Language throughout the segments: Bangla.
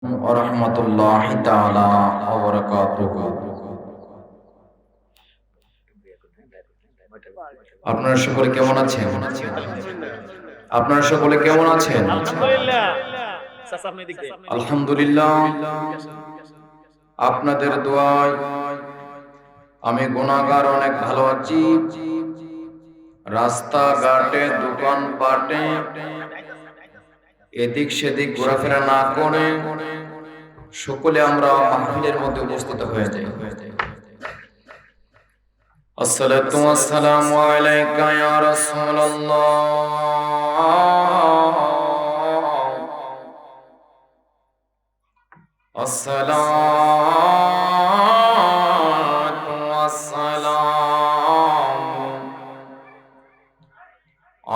ওরহমতুল্লাহি তাআলা ওয়া বারাকাতুহু। আপনারা সকলে কেমন আছেন? আপনারা সকলে কেমন আছেন? আলহামদুলিল্লাহ। চাচা আপনি এদিক দিয়ে। আলহামদুলিল্লাহ। আপনাদের দোয়ায় আমি গুনাহগার অনেক ভালো আছি। রাস্তাঘাটে, দোকানপাটে এদিক সেদিক ঘোরাফেরা না করে সকলে আমরা মাহফিলের মধ্যে উপস্থিত হয়ে যাই। আসসালাতু ওয়াসসালামু আলাইকা ইয়া রাসূলুল্লাহ। আসসালাতু ওয়াসসালামু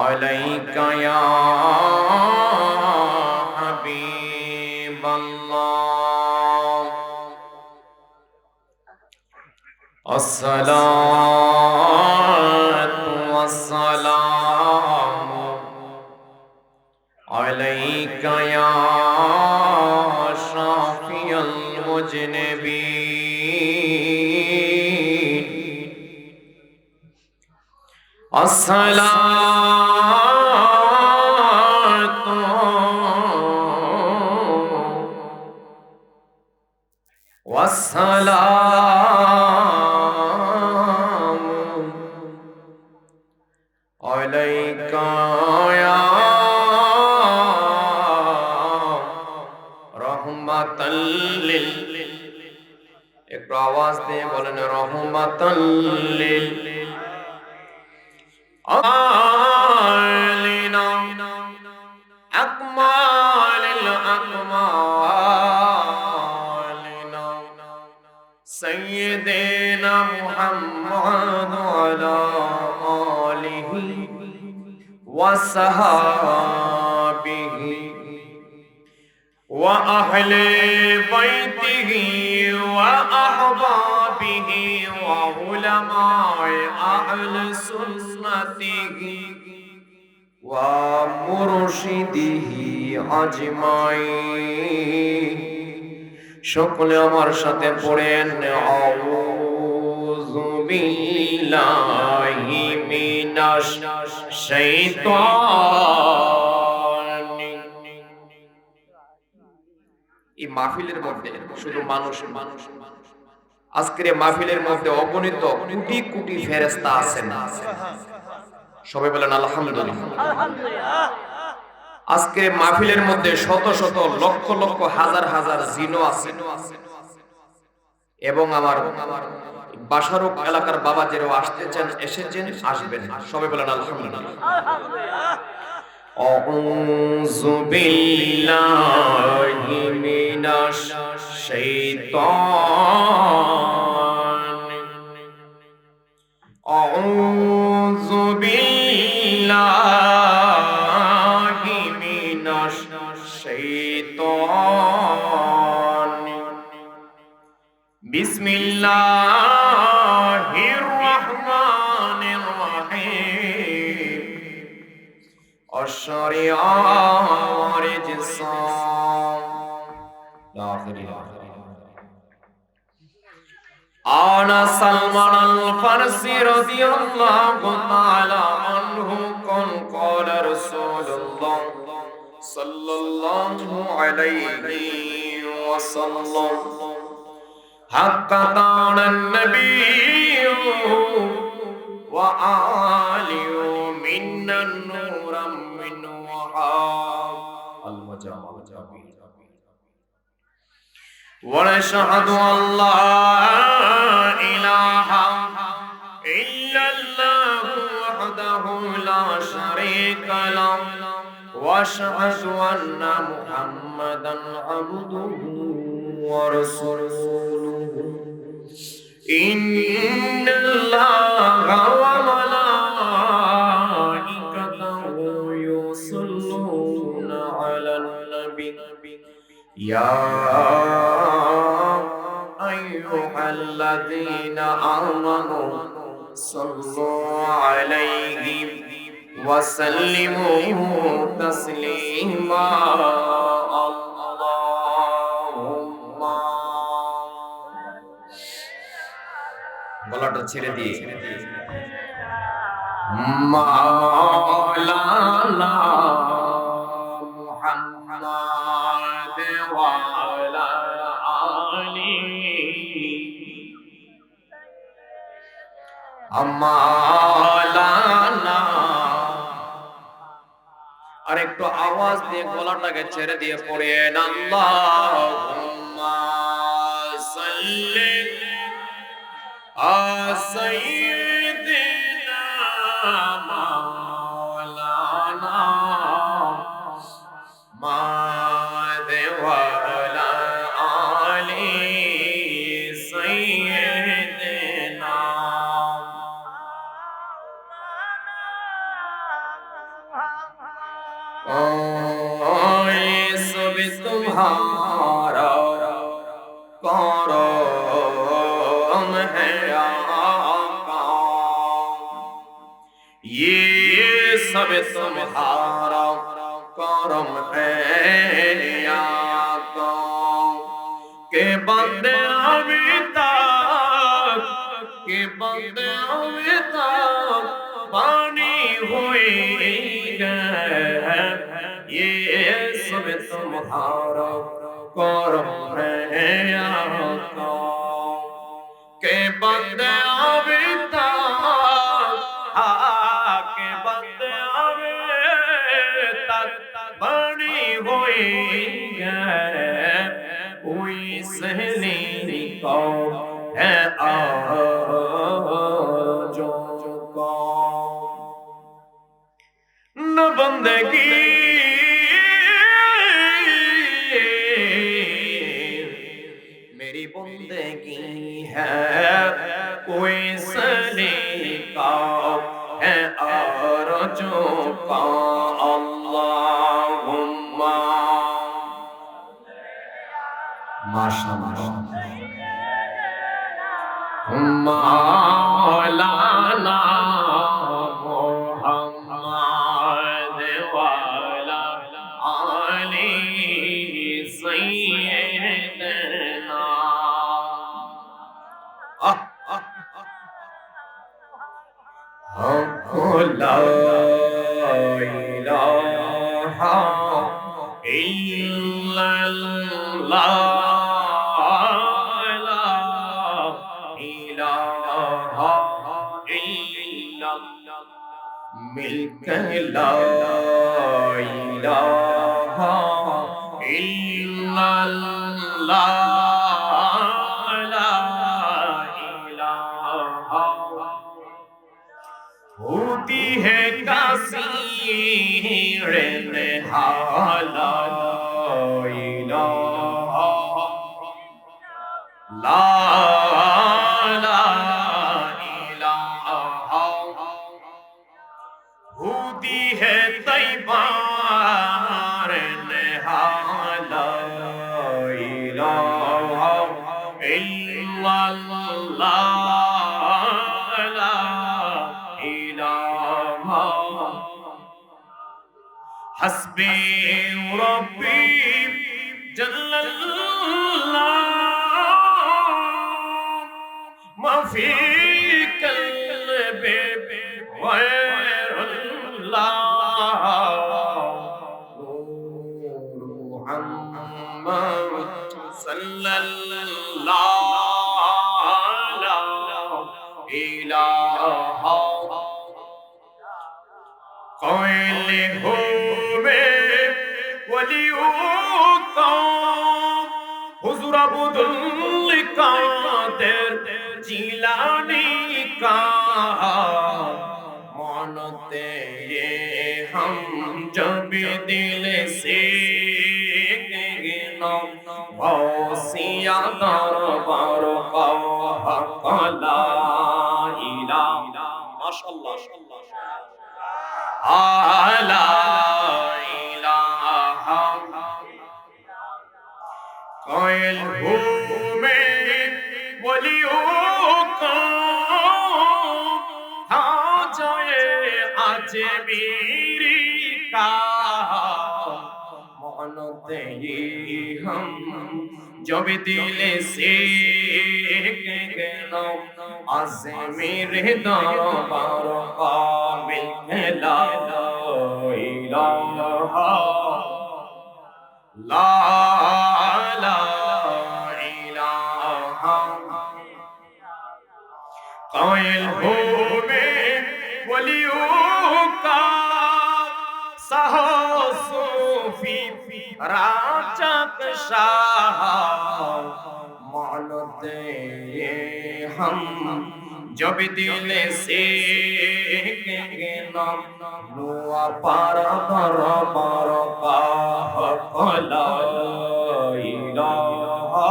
আলাইকা ইয়া হাবিবাল্লাহ। আসসালাতু ওয়াসসালামু আলাইকা ইয়া শাফিয়াল মুজনিবিন। আসসালাতু ওয়াসসালামু আলাইকা ইয়া রাহমাতাল লিল, একটু আওয়াজ দিয়ে বলেন রাহমাতাল লিল আলামিনা আকমালিল আকমালিনা সাইয়্যিদিনা মুহাম্মদ ওয়া আলা আলিহি ওয়া সাহাবিহি ওয়া আহলি বাইতিহি ওয়া আহবাবিহি ওয়া উলামায়ে আহলে সুন্নাতিহি ওয়া মুরশিদিহি আজমাইন। সকলে আমার সাথে পড়েন আউযু বিল্লাহি মিনাশ শাইতানির। এই মাহফিলের মধ্যে শুধু মানুষ, আজকের এই মাহফিলের মধ্যে অগণিত কোটি কোটি ফেরেশতা আছেন। সবাই বলেন আলহামদুলিল্লাহ। আলহামদুলিল্লাহ। আজকের মাহফিলের মধ্যে শত শত লক্ষ লক্ষ হাজার হাজার জিনও আছে এবং আমার বাসারক এলাকার বাবা যেরাও আসতে চান, এসেছেন, আসবেন। সবাই বলেন আলহামদুলিল্লাহ। আলহামদুলিল্লাহ। আউযু বিল্লাহি মিনাশ শাইতানির, আউযু বিল্লাহি মিনাশ শাইতানির, বিসমিল্লাহির রহমানির রহিম। الشريعة رجسا أنا سلمان الفارسي رضي الله تعالى عنه قال رسول الله صلى الله عليه وسلم حق طعن النبي وآله من النور من وحاب المجامع. ونشهد أن لا إله إلا الله وحده لا شريك له وأشهد أن محمدا عبده ورسوله. إن الله وملائكته يصلون على النبي يا أيها الذين آمنوا صلوا عليه وسلموا تسليما. গলাটা ছেড়ে দিয়ে মাওলানা মুহাম্মদ ওয়া আলা আলি মাওলানা আর একটু আওয়াজ দিয়ে গলাটাকে ছেড়ে দিয়ে পড়েন আল্লাহুম্মা সাল্লি সাইয়্যিদিনা মাওলানা মুহাম্মদ ওয়া আলা আলি সাইয়্যিদিনা सब तुम्हारा करम है आका ये सब तुम्हारा करम है आका के बंदे अभी तक पानी हुए गए ये सब तुम्हारा करम है आका के बंदे अभी तक बनी हुई है कोई सहनी को है जो न बंदगी मेरी बंदगी है कोई सलीका है आरज़ू का अल्लाहुम्मा माशाअल्लाह मौलाना मुहम्मद वाला आली सैयदना ला इलाहा इल्लल्लाह मिलकर ला इलाहा इल्लल्लाह ला इलाहा होती है कासीर हाला इलाहा ला होती है तैबार नहाला इलाहा इल्लल्लाह ला इलाहा हस्बी रब्बी जल्लल्लाह माफी कल्बी हुजूर अब्दुल कादिर जिलानी का मानते ये हम जब दिल से गौसिया दरबार का हक ला इलाहा माशाअल्लाह आला इलाहा कोयल घूमे वलियों का अजमेरी का मानते ही हम जब दिल से कहना आज़मीर दरबार कामिल के ला इलाहा ला ला इलाहा कायल हो में वलियों का साहो सूफी राजक शाह मानते हम जब दिल से कहना नुआ पार दरबार का ला इलाहा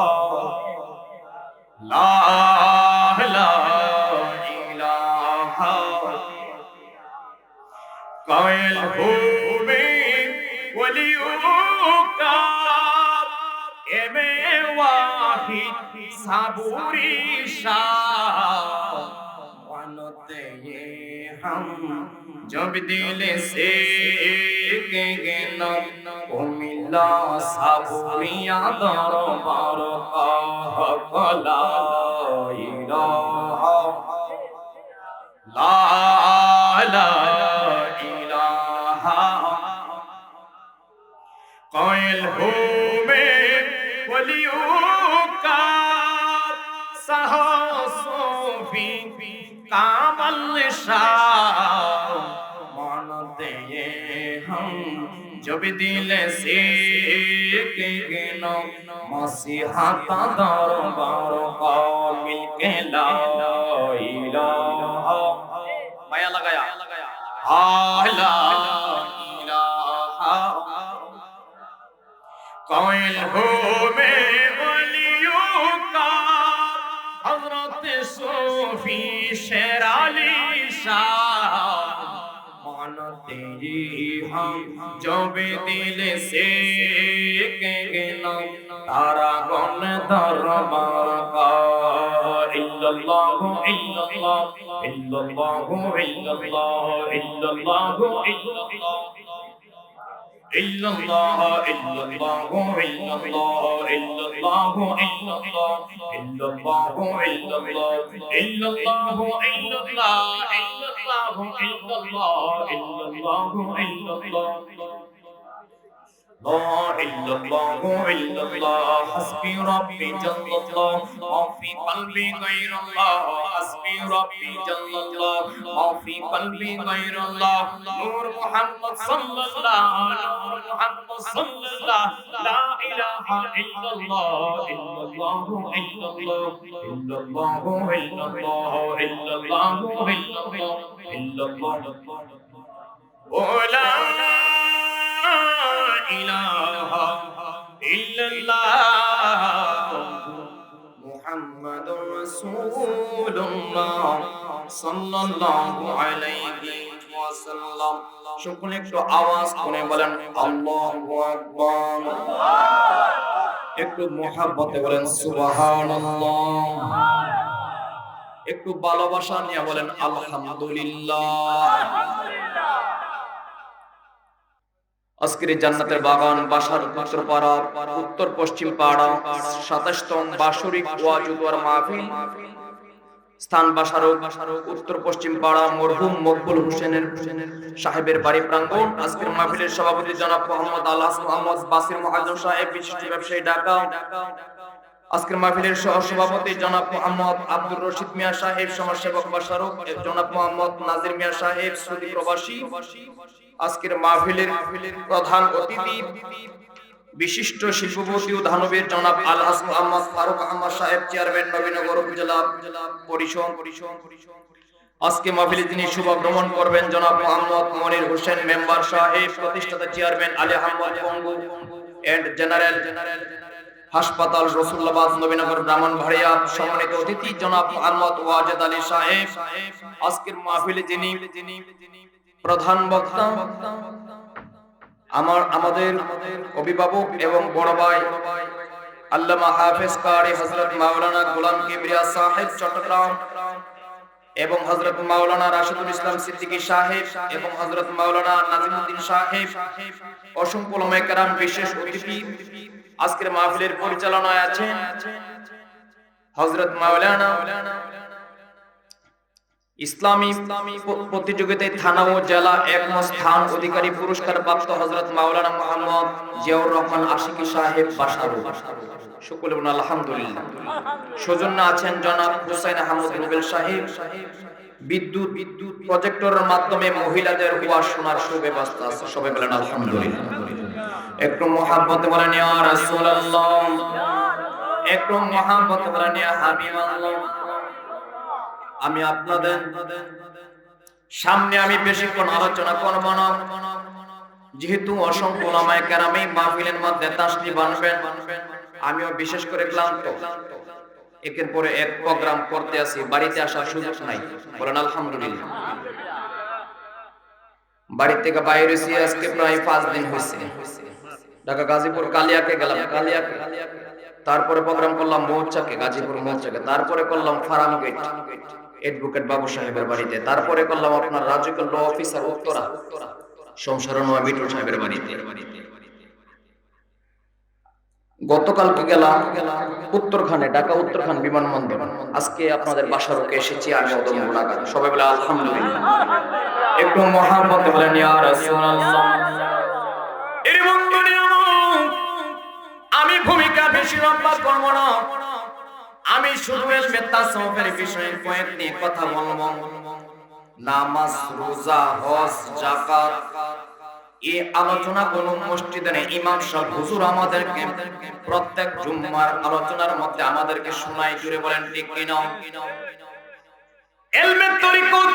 ला ला इलाहा कायल हो में वलियों का एमे वाहिद साबुरी शाह मानते ये हम जब दिल से कहना ओ मिला साबुरिया दरबार का ला इलाहा ला ला इलाहा कायल हो में वलियों का साहो सूफी कामल शाह मानते ये हम जब दिल से कहना मसीहा का दरबार कामिल के ला इलाहा माया लगाया ला इलाहा कायल हो में वलियों का हजरत सूफी शेराली शाह मानते ही हम जब दिल से कहना तारा गौन दरबार का इल्लल्लाहु इल्लल्लाह इल्लल्लाहु इल्लल्लाह इल्लल्लाहु इल्लल्लाह इल्लल्लाह इल्लल्लाहु इल्लल्लाह इल्लल्लाहु इल्लल्लाह इल्लल्लाहु इल्लल्लाह इल्लल्लाहु इल्लल्लाह इल्लल्लाहु इल्लल्लाह इल्लल्लाहु इल्लल्लाह لا إلا الله إلا الله حسبي ربي جل الله ما في قلبي غير الله حسبي ربي جل الله ما في قلبي غير الله نور محمد صلى الله نور محمد صلى الله لا إله إلا الله إلا الله إلا الله إلا الله إلا الله إلا الله إلا الله إلا الله ولا ইলাহা ইল্লাল্লাহ মুহাম্মাদুর রাসূলুল্লাহ সাল্লাল্লাহু আলাইহি ওয়াসাল্লাম সকলে একটু আওয়াজ করে বলেন আল্লাহু আকবার একটু মুহাব্বতে বলেন সুবহানাল্লাহ একটু ভালোবাসা নিয়ে বলেন আলহামদুলিল্লাহ আজকের জান্নাতের বাগান বাসার উত্তর পাড়া উত্তর পশ্চিম পাড়া 27তম বাৎসরিক ওয়াজ ওয়ার মাহফিল স্থান বাসার উত্তর পশ্চিম পাড়া মরহুম মকবুল হোসেনের সাহেবের বাড়ি প্রাঙ্গণ। আজকের মাহফিলের সভাপতি জনাব মোহাম্মদ আলহাস মোহাম্মদ বাসির মুআজ্জম সাহেব বিশিষ্ট ব্যবসায়ী ঢাকা। আজকের মাহফিলের সহসভাপতি জনাব মোহাম্মদ আব্দুর রশিদ মিয়া সাহেব সমাজসেবক বাসারক, জনাব মোহাম্মদ নাজির মিয়া সাহেব সৌদি প্রবাসী। আজকের মাহফিলের প্রধান অতিথি বিশিষ্ট শিল্পপতি ও ধানবীর জনাব আলহাস মোহাম্মদ ফারুক আহমদ সাহেব চেয়ারম্যান নবীনগর উপজেলা পরিষদ। আজকে মাহফিলে যিনি শুভভ্রমণ করবেন জনাব মোহাম্মদ মনির হোসেন মেম্বার সাহেব, প্রতিষ্ঠাতা চেয়ারম্যান আলী আহমদ পঙ্গু এন্ড জেনারেল হাসপাতাল রসুল্লাবাদ নবীনগর ব্রাহ্মণবাড়িয়া। সম্মানিত অতিথি জনাব মোহাম্মদ ওয়াজেদ আলী সাহেব। আজকের মাহফিলে যিনি প্রধান বক্তা আমাদের অভিভাবক এবং বড় ভাই আল্লামা হাফেজ কারি হযরত মাওলানা গোলাম কিবরিয়া সাহেব চট্টগ্রাম এবং হযরত মাওলানা রাশিদুল ইসলাম সিদ্দিকী সাহেব এবং হযরত মাওলানা নাজিমউদ্দিন সাহেব, অসংখ্য উলামায়ে কেরাম, বিশেষ অতিথি আজকের মাহফিলের পরিচালনায় আছেন হযরত মাওলানা ইসলামী প্রতিযোগিতায় থানা ও জেলা একম স্থান অধিকারী পুরস্কার প্রাপ্ত হযরত মাওলানা মুহাম্মদ জিয়াউর রহমান আশিকি সাহেব বাসারু। সকলে বলুন আলহামদুলিল্লাহ। সৌজন্য আছেন জনাব হুসাইন আহমদ রুবেল সাহেব। বিদ্যুৎ প্রজেক্টরের মাধ্যমে মহিলাদের ওয়াজ শোনার সুব্যবস্থা আছে। সবাই বলেন আলহামদুলিল্লাহ। একটু মুহাব্বতে বলেন ইয়া রাসূলুল্লাহ, একটু মুহাব্বতে বলেন ইয়া হাবিবাল্লাহ। আমি আপনাদের সামনে বেশিক্ষণ আলোচনা করব না, যেহেতু অসংখ্য উলামায়ে কেরাম এই মাহফিলের মধ্যে তাশরিফ আনবেন, আমিও বিশেষ করে ক্লান্ত। একের পরে এক প্রোগ্রাম করতে আসি, বাড়িতে আসার সুযোগ নাই। বলেন আলহামদুলিল্লাহ। বাড়ি থেকে বাইরে এসে আজকে প্রায় 5 দিন হয়েছে। ঢাকা গাজীপুর কালিয়াকে গেলাম, কালিয়াকে, তারপরে প্রোগ্রাম করলাম মৌচাকে, গাজীপুর মৌচাকে, তারপরে করলাম ফার্ম গেট অ্যাডভোকেট বাবু সাহেবের বাড়িতে, তারপরে করলাম আপনার রাজুকের ল অফিসার উত্তরা শমশারন বিটুল সাহেবের বাড়িতে। গতকালকে গেলাম উত্তরখানে, ঢাকা উত্তরখান বিমানবন্দর। আজকে আপনাদের বাসারকে এসেছি আমি ওদম গুণাগার। সবাই বলে আলহামদুলিল্লাহ। একটু মুহাব্বতে বলেন ইয়া রাসূলুল্লাহ। এর বন্ধুরা, আমি ভূমিকা বেশি লম্বা করব না, আমি শুধু ইলমে তাসাউফের বিষয়ে কয়েকটি কথা বলবো। নামাজ, রোজা, হজ, যাকাত, এই আলোচনা কোন মসজিদের ইমাম সাহেব হুজুর আমাদেরকে প্রত্যেক জুম্মার আলোচনার মধ্যে আমাদেরকে শোনায়। জুড়ে বলেন ঠিক কিনা? ইলমে তরিকত,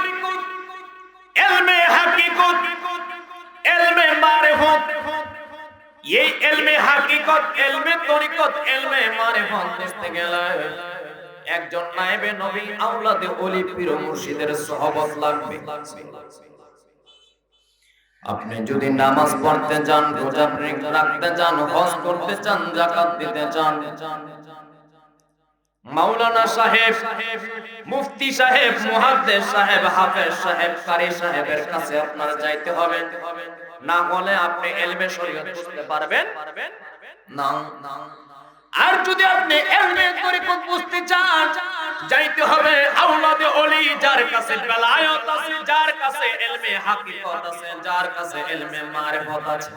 ইলমে হাকিকত, ইলমে মারিফত, এই ইলমে হাকিকত, ইলমে তরিকত, ইলমে মারিফত বুঝতে গেলে একজন নায়েবে নবী, আওলাদে ওলি, পীর মুর্শিদের সুহবত লাগবে। আপনি যদি নামাজ পড়তে চান, রোজা রাখতে চান, হজ করতে চান, যাকাত দিতে চান, মাওলানা সাহেব, মুফতি সাহেব, মুহাদ্দিস সাহেব, হাফেজ সাহেব, কারি সাহেবের কাছে আপনার যাইতে হবে। না হলে আপনি ইলমে শরীয়ত বুঝতে পারবেন না। আর যদি আপনি ইলমে তরিকত বুঝতে চান, যাইতে হবে আওলাদে ওলি, যার কাছে বেলায়েত আছে, যার কাছে ইলমে হাকিকত আছে, যার কাছে ইলমে মারিফত আছে।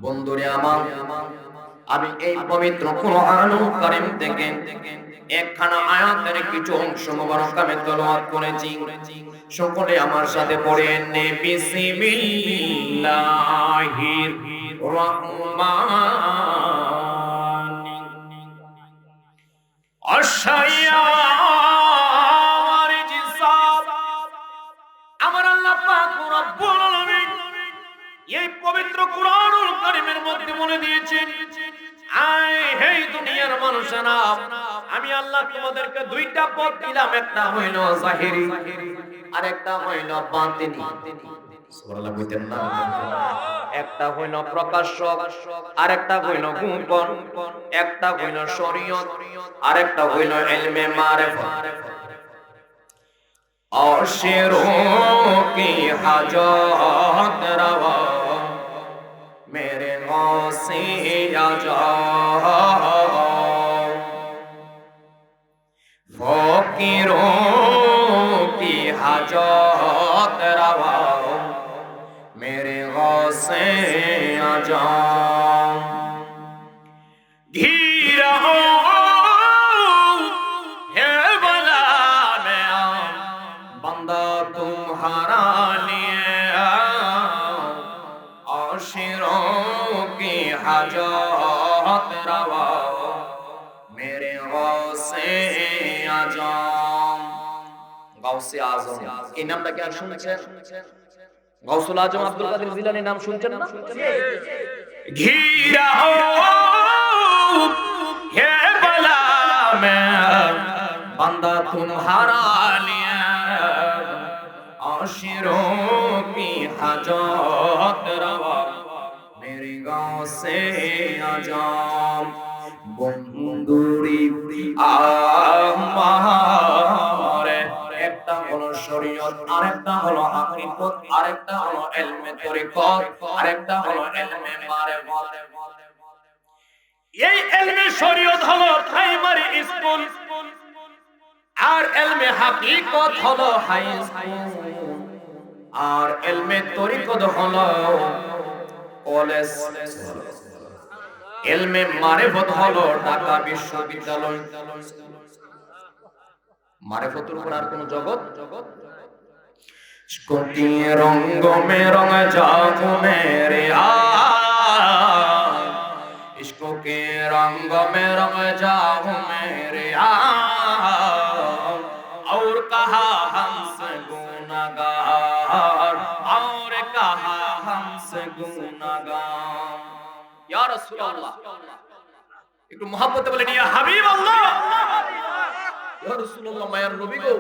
বন্ধুরে আমার, আমি এই পবিত্র কুরআনুল কারীম থেকে একখানা আয়াতের কিছু অংশ মোবারক আমি তেলাওয়াত করেছি। সকলে আমার সাথে পড়েন বিসমিল্লাহির রহমানির রহিম। আমার আল্লাহ পাক রব্বুল আলামিন এই পবিত্র কুরআনুল কারীমের মধ্যে বলে দিয়েছেন, আয় হে দুনিয়ার মানুষেরা, আমি আল্লাহ তোমাদেরকে দুইটা পথ দিলাম, একটা হইল জাহিরি আর একটা হইল বাতিনি। সুবহানাল্লাহ বলতেন না? একটা হইল প্রকাশ্য আর একটা হইল গোপন, একটা হইল শরীয়ত আর একটা হইল ইলমে মারিফত। আশিরোं की हाजत रवा मेरे गौसे आजा, फकीरों की हाजत रवा मेरे गौसे आजा। धीरा तुम्हारा लिए आशिरों की हाजत रवा मेरे गौसे आजम। गौसे आजम এই নামটা কি আর শুনছেন? গৌসুল আজম আব্দুল কাদের জিলানীর নাম শুনছেন না? ঘিরা হে বলা মে বান্দা तुम्हारा लिए आशिरों की हाजत रवा मेरे गाँव से आजाम। বন্ধুরি আমারে একটা হলো শরীয়ত, আরেকটা হলো হাকিকত, আরেকটা হলো ইলমে তরিকত, আরেকটা হলো ইলমে মারিফত। এই ইলমে শরীয়ত হলো প্রাইমারি স্কুল, আর ইলমে হাকিকত হলো হাই স্কুল, আর ইলমে তরিকত হলো কলেজ। ইলমে মারিফত হলো ঢাকা বিশ্ববিদ্যালয়। মারিফতের উপর আর কোন জগৎ। কোটি রঙ্গ মে রঙ জাগো মেরে इश्को के रंग में रंग जाओ मेरे और कहा हमसे गुनाहगार, और कहा हमसे गुनाहगार। या रसूल अल्लाह, একটু মোহাব্বতে বলেন ইয়া হাবিব আল্লাহ, ইয়া রাসূলুল্লাহ, মায়ার নবী গো,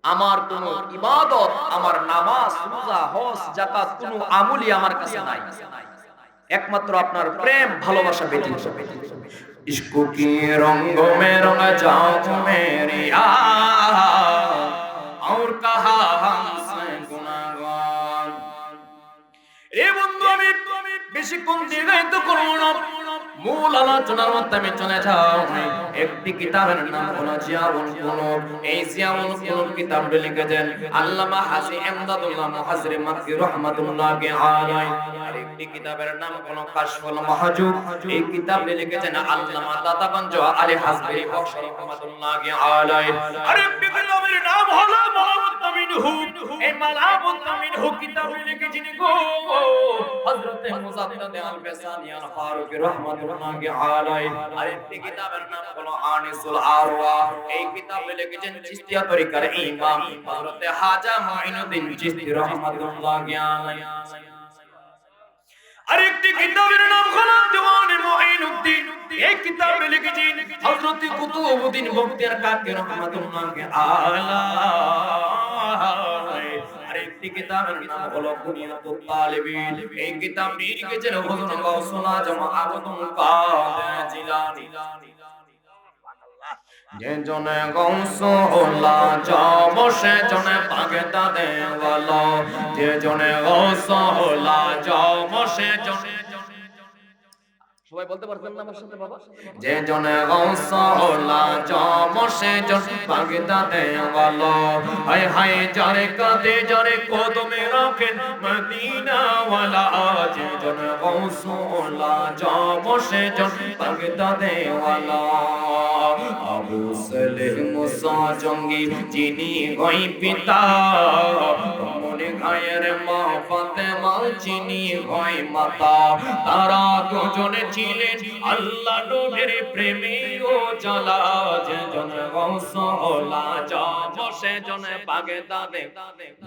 আমার কোন ইবাদত, আমার নামাজ, রোজা, হজ, যাকাত কোন আমলই আমার কাছে নাই, একমাত্র আপনার প্রেম ভালোবাসা ব্যতীত। ইশকো কি রঙ্গ মে রঙ জাও মেরে और कहा हमसे गुनाहगार। এ বন্ধু, আমি বেশিক্ষণ দীর্ঘায়িত করব না, মূল আলোচনার মধ্যে আমি চলে যাই। একটি কিতাবের নাম হলো জিয়াউল কুলুব। এই জিয়াউল কুলুব কিতাবটি লিখেছেন আল্লামা হাজী ইমদাদুল্লাহ মুহাজ্জির মাক্কি রাহমাতুল্লাহি আলাইহি। আর একটি কিতাবের নাম হলো কাশফুল মাহজুব। এই কিতাবটি লিখেছেন আল্লামা দাতাগঞ্জ আলী হাজবি বখশ রাহমাতুল্লাহি আলাইহি। আর একটি কিতাবের নাম হলো মালাবুত মিনহু। এই মালাবুত মিনহু কিতাবটি লিখেছেন গো হযরতে মুজাদ্দিদ আল-বেসানি আল-ফারুক রাহমাতুল্লাহি আলাইহি। আর একটি কিতাবের নাম হলো আনিসুল আরওয়াহ। এই কিতাবটি লিখেছেন চিশতিয়া তরিকার ইমাম হযরতে খাজা মুঈনুদ্দিন চিশতি রাহমাতুল্লাহি আলাইহি। আরেকটি কিতাবের নাম হলো দিওয়ানে মুঈনুদ্দিন। এই কিতাবে লিখেছেন হযরত কুতুবউদ্দিন বখতিয়ার কাকি রাহমাতুল্লাহি আলাইহি। আরেকটি কিতাবের নাম হলো বুনিয়াতুত তালিবিন। এই কিতাবটি লিখেছেন হুজুর গাউসুল আজম আবদুল কাদের জিলানী। যে জনে গাউসুল আজম সে জনে পাগতা দেওয়ালা, যে জনে গাউসুল আজম সে জনে, সবাই বলতে পারছেন না আমার সাথে বাবা? যে জনে গাউসুল আজম সে জনে পাগতা দেওয়ালা, হায় হায় যারে কাঁদে যারে কদমে রাখেন মদিনা ওয়ালা, যে জনে গাউসুল আজম সে জনে পাগতা দেওয়ালা। আবু সালেহ মুসা জঙ্গি যিনি হই পিতা, মনে গায়ের মা ফাতেমা যিনি হই মাতা, তারা দুজনে ছিলেন আল্লাহ নবীর প্রেমী ও জালা। যে জন গাউসুল আজম সে জন বাগদাদে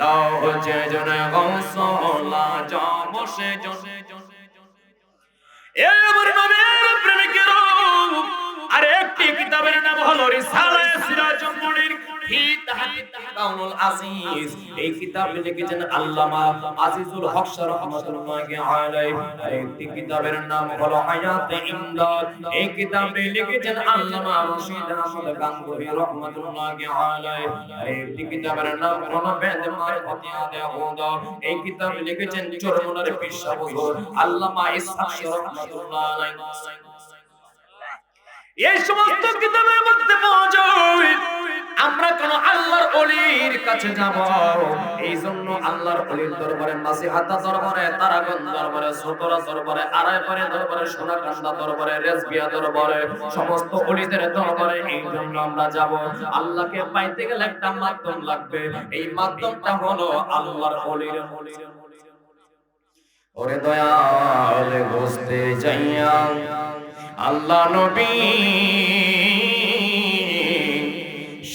দাও, যে জন গাউসুল আজম সে জন। এবার নবীর প্রেমিকেরা আরেকটি কিতাবের নাম হলো রিসালায়ে সিরাজুল মুনির ফি তাহকিক কাউনুল আজিজ। এই কিতাবটি লিখেছেন আল্লামা আজিজুল হক রাহমাতুল্লাহি আলাইহি। আরেকটি কিতাবের নাম হলো হায়াতে ইমদাদ। এই কিতাবটি লিখেছেন আল্লামা রশিদ আহমদ গাঙ্গুহি রাহমাতুল্লাহি আলাইহি। আরেকটি কিতাবের নাম হলো বেদে মারিফাতি আদহুদা। এই কিতাবটি লিখেছেন চরমনার পীর সাহেব হুজুর আল্লামা ইসহাক রাহমাতুল্লাহি আলাইহি। এই সমস্ত কিতাবের মধ্যে পাওয়া যায় আমরা কোন আল্লাহর ওলির কাছে যাব, এই জন্য আল্লাহর ওলির দরবারে, নাসিহাতা দরবারে, তারাগঞ্জ দরবারে, সতরা দরবারে, আড়াইপাড়ি দরবারে, সোনাকান্দা দরবারে, রেজবিয়া দরবারে, সমস্ত ওলিদের দরবারে এই জন্য আমরা যাব। আল্লাহকে পাইতে গেলে একটা মাধ্যম লাগবে, এই মাধ্যমটা হলো আল্লাহর ওলির। ওরে দয়াল বসতে যাইয়া আল্লাহ নবী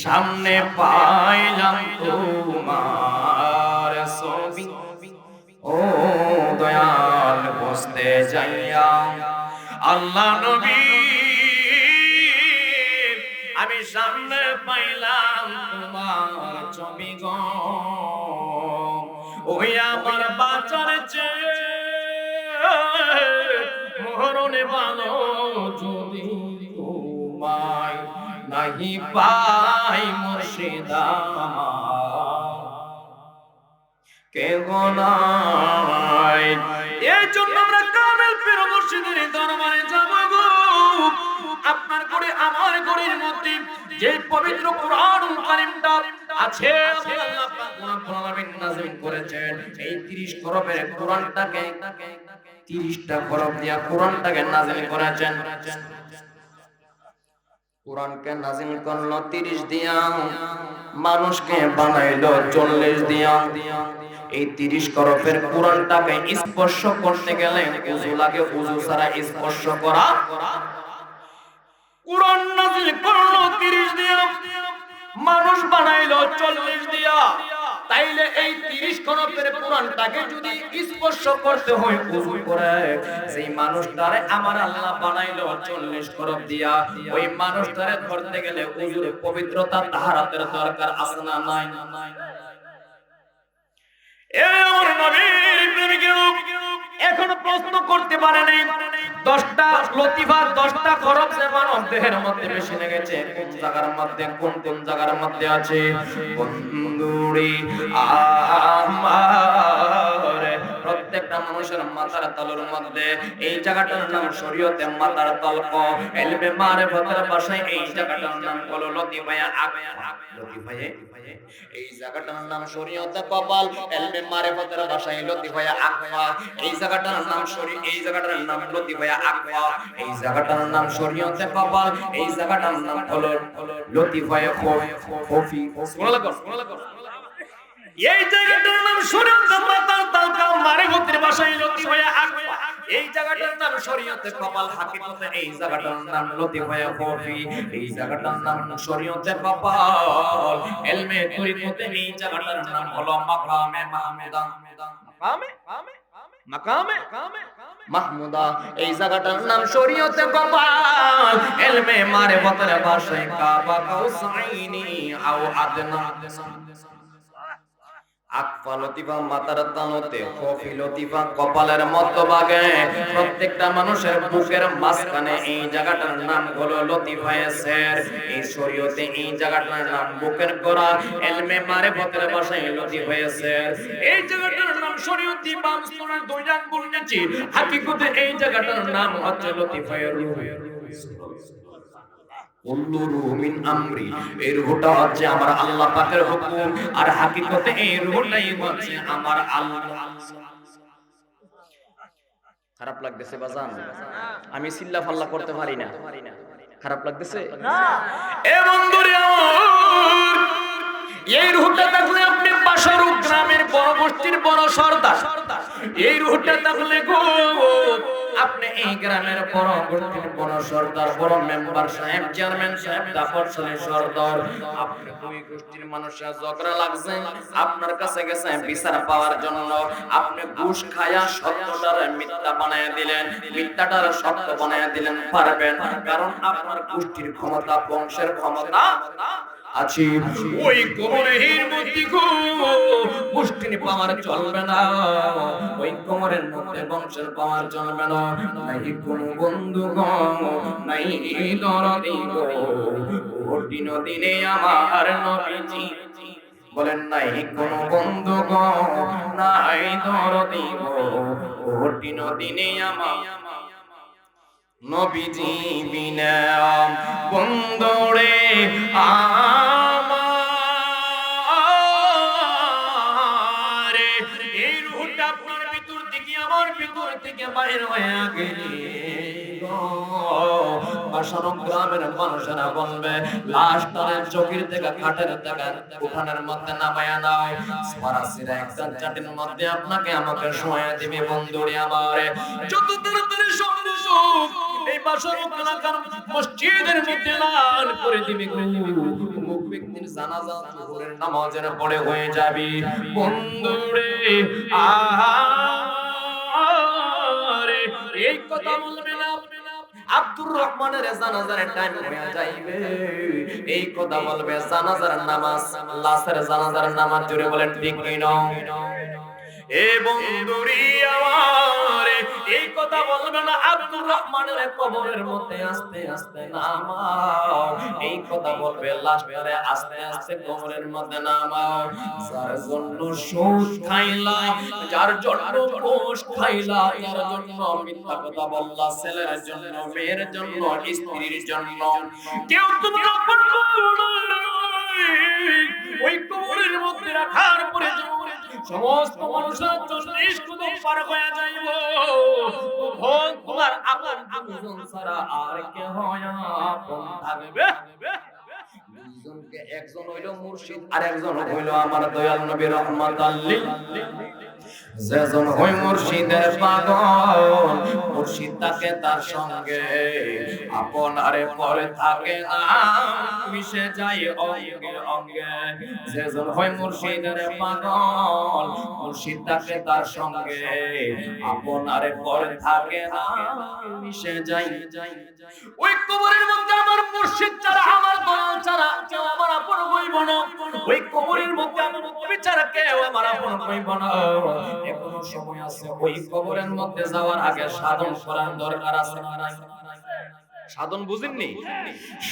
সামনে পাইলাম তোমার ছবি, ও দয়াল বসতে যাইয়া আল্লাহ নবী আমি সামনে পাইলাম তোমার ছবি গো, ওই আমার বাঁচার চেয়ে মরণে ভালো যদি তোমায় নাহি পাই মুর্শিদ আমার, কেহ নাই। এই জন্য আমরা কামেল পীর মুর্শিদের দরবারে যাব গো। আপনার করে আমার ঘরের মধ্যে যে পবিত্র কোরআনুল কারীমটা আছে, আল্লাহ পাক রব্বুল আলামিন নাযিল করেছেন, এই 30 হরফের কোরআনটাকে 30টা হরফ দিয়া কোরআনটাকে নাযিল করেছেন। কোরআনকে নাযিল করলো 30 দিয়া, মানুষকে বানাইলো 40 দিয়া। এই 30 হরফের কোরআনটাকে স্পর্শ করতে গেলে ওযু লাগে, ওযু ছাড়া স্পর্শ করা। কোরআন নাযিল করলো 30 দিয়া, মানুষ বানাইলো 40 দিয়া। তাইলে এই 30 হরফের কোরআনটাকে যদি স্পর্শ করতে হয় ওযু করে, সেই মানুষটারে আমার আল্লাহ বানাইলো 40 হরফ দিয়া, ওই মানুষটারে ধরতে গেলে ওযুর পবিত্রতা তাহারাতের দরকার আছে না নাই? এই আমার নবীর প্রেমিকের এখনো প্রশ্ন করতে পারেনি। 10টা লতিফা 10টা হরফ যে মানব দেহের মধ্যে বেশি লেগেছে, কোন জায়গার মধ্যে, কোন কোন জায়গার মধ্যে আছে? বন্ধুরি আমার প্রত্যেকটা মানুষের মাথার তালুর মধ্যে এই জায়গাটার নাম শরীয়তে মাথার তালক। ইলমে মারিফতের ভাষায় এই জায়গাটার নাম হলো লতিফায়ে আকফা। লতিফায়ে এই জায়গাটার নাম শরীয়তে কপাল, ইলমে মারিফতের ভাষায় লতিফায়ে আকফা। এই জায়গাটার নাম এই জায়গাটার নাম লতিফায়ে আকফা, এই জায়গাটার নাম শরীয়তে কপাল, এই জায়গাটার নাম হলো লতিফায়ে খফি। সুবহানাল্লাহ। এই জায়গাটার নাম শরীয়তে মাথার তালকা, মারিফতের ভাষায় লতিফায়ে আকফা। এই জায়গাটার নাম শরীয়তে কপাল, হাকিকতে এই জায়গাটার নাম লতিফায়ে খফি। এই জায়গাটার নাম শরীয়তে কপাল, ইলমে তরিকতে এই জায়গাটার নাম হলো মাকামে মাহমুদা। মাকামে মাহমুদা এই জায়গাটার নাম শরীয়তে কপাল, ইলমে মারিফতের ভাষায় কাবা কাউসাইনি আও আদনা। আকফা লতিফা মাথার তালুতে, খফি লতিফা কপালের মধ্যভাগে, প্রত্যেকটা মানুষের বুকের মাঝখানে এই জায়গাটার নাম হলো লতিফায়ে সের। এই শরীয়তে এই জায়গাটার নাম বুকের গোড়া, ইলমে মারিফতের ভাষায় লতিফায়ে সের। এই জায়গাটার নাম শরীয়তি বাম স্তরের 2 আঙ্গুল নিচে, হাকিকতে এই জায়গাটার নাম হচ্ছে লতিফায়ে রূহ। মিন আমরি, এই রূহটা হচ্ছে আমার আল্লাহ পাকের হুকুম, আর হাকিকতে এই রূহটাই হচ্ছে আমার আল্লাহ। খারাপ লাগতেছে বাজান? আমি চিল্লা ফাল্লা করতে পারি না। খারাপ লাগতেছে না? এ বন্ধুরে আমার, এই রূহটা থাকলে আপনি বাসারু গ্রামের বড় গোষ্ঠীর বড় সর্দার। এই রূহটা থাকলে গো আপনি এই গ্রামের বড় গোষ্ঠীর বড় সর্দার, বড় মেম্বার সাহেব, চেয়ারম্যান সাহেব, দাফর সাহেব সর্দার। আপনি দুই গোষ্ঠীর মানুষের ঝগড়া লাগছে, আপনার কাছে গেছে বিচার পাওয়ার জন্য। আপনি ঘুষ খায়া সত্যটারে মিথ্যা বানায় দিলেন, মিথ্যাটারে সত্য বানায় দিলেন। পারবেন, কারণ আপনার গোষ্ঠীর ক্ষমতা, বংশের ক্ষমতা আছি। ওই কোমরের মধ্যে গো গোষ্ঠীর পাওয়ার চলবে না, ওই কোমরের মধ্যে বংশের পাওয়ার চলবে না। নাই কোন বন্ধু গো, নাই দরদি গো, কঠিন দিনে আমার নবীজি। বলেন নাই কোন বন্ধু গো, নাই দরদি গো, কঠিন দিনে আমার নবীজি বিনা। বন্ধুরে আমার, এই রূহটা আপনার ভিতর থেকে আমার ভিতর থেকে বাইরে হয়ে গেলে বাসারক গ্রামের মানুষেরা বলবে, লাশটারে চোখের থেকে খাটের থেকে উঠানের মধ্যে নামায়া দাও, ফরাসিরা একটা চাটির মধ্যে আপনাকে আমাকে শোয়া দিবে। বন্ধুরে আমার, যত তাড়াতাড়ি সম্ভব এই বাসারক এলাকার মসজিদের মধ্যে লাল করে দিবে গো। মুখ ব্যক্তির জানাজা জোহরের নামাজের পরে হয়ে যাবে। বন্ধুরে আরে এই কথা বলবে না, আব্দুর রহমানের জানাজার টাইম হয়ে যাইবে, এই কথা বলবে জানাজার নামাজ, লাশের জানাজার নামাজ। জোরে বলেন ঠিক কি না? এ বন্ধুরি আমার, এই কথা বলবে না আব্দুর রহমানের কবরের মধ্যে আস্তে আস্তে নামাও, এই কথা বলবে লাশটারে আস্তে আস্তে কবরের মধ্যে নামাও। যার জন্য সুদ খাইলা, যার জন্য ঘুষ খাইলা, যার জন্য মিথ্যা কথা বললা, ছেলের জন্য, মেয়ের জন্য, স্ত্রীর জন্য, কেউ তোমার আপন ওই কবরের মধ্যে রাখার পরে সমস্ত মানুষের চল্লিশ কদম পার হয়ে যাইব, তখন তোমার আপন দুজন ছাড়া আর কেহ আপন থাকবে। দুজনকে একজন হইল মুর্শিদ আর একজন হইল আমার দয়াল নবী রহমাতাল লিল। যেজন হই মুর্শিদের পাগল, মুর্শিদ তাকে তার সঙ্গে, আপন আরে পরে থাকে না, মিশে যায় অঙ্গে অঙ্গে। যেজন হই মুর্শিদের পাগল, মুর্শিদ তাকে তার সঙ্গে, আপন আরে পরে থাকে না, মিশে যায়। ওই কবরের মধ্যে আমার মুর্শিদ ছাড়া, আমার দয়াল ছাড়া কেউ আমার আপন হইব না। ওই কবরের মধ্যে আমার নবী ছাড়া কেউ আমার আপন হইব না। এখনো সময় আছে, ওই কবরের মধ্যে যাওয়ার আগে সাধন করার দরকার আছে না নাই? সাধন বুঝেননি?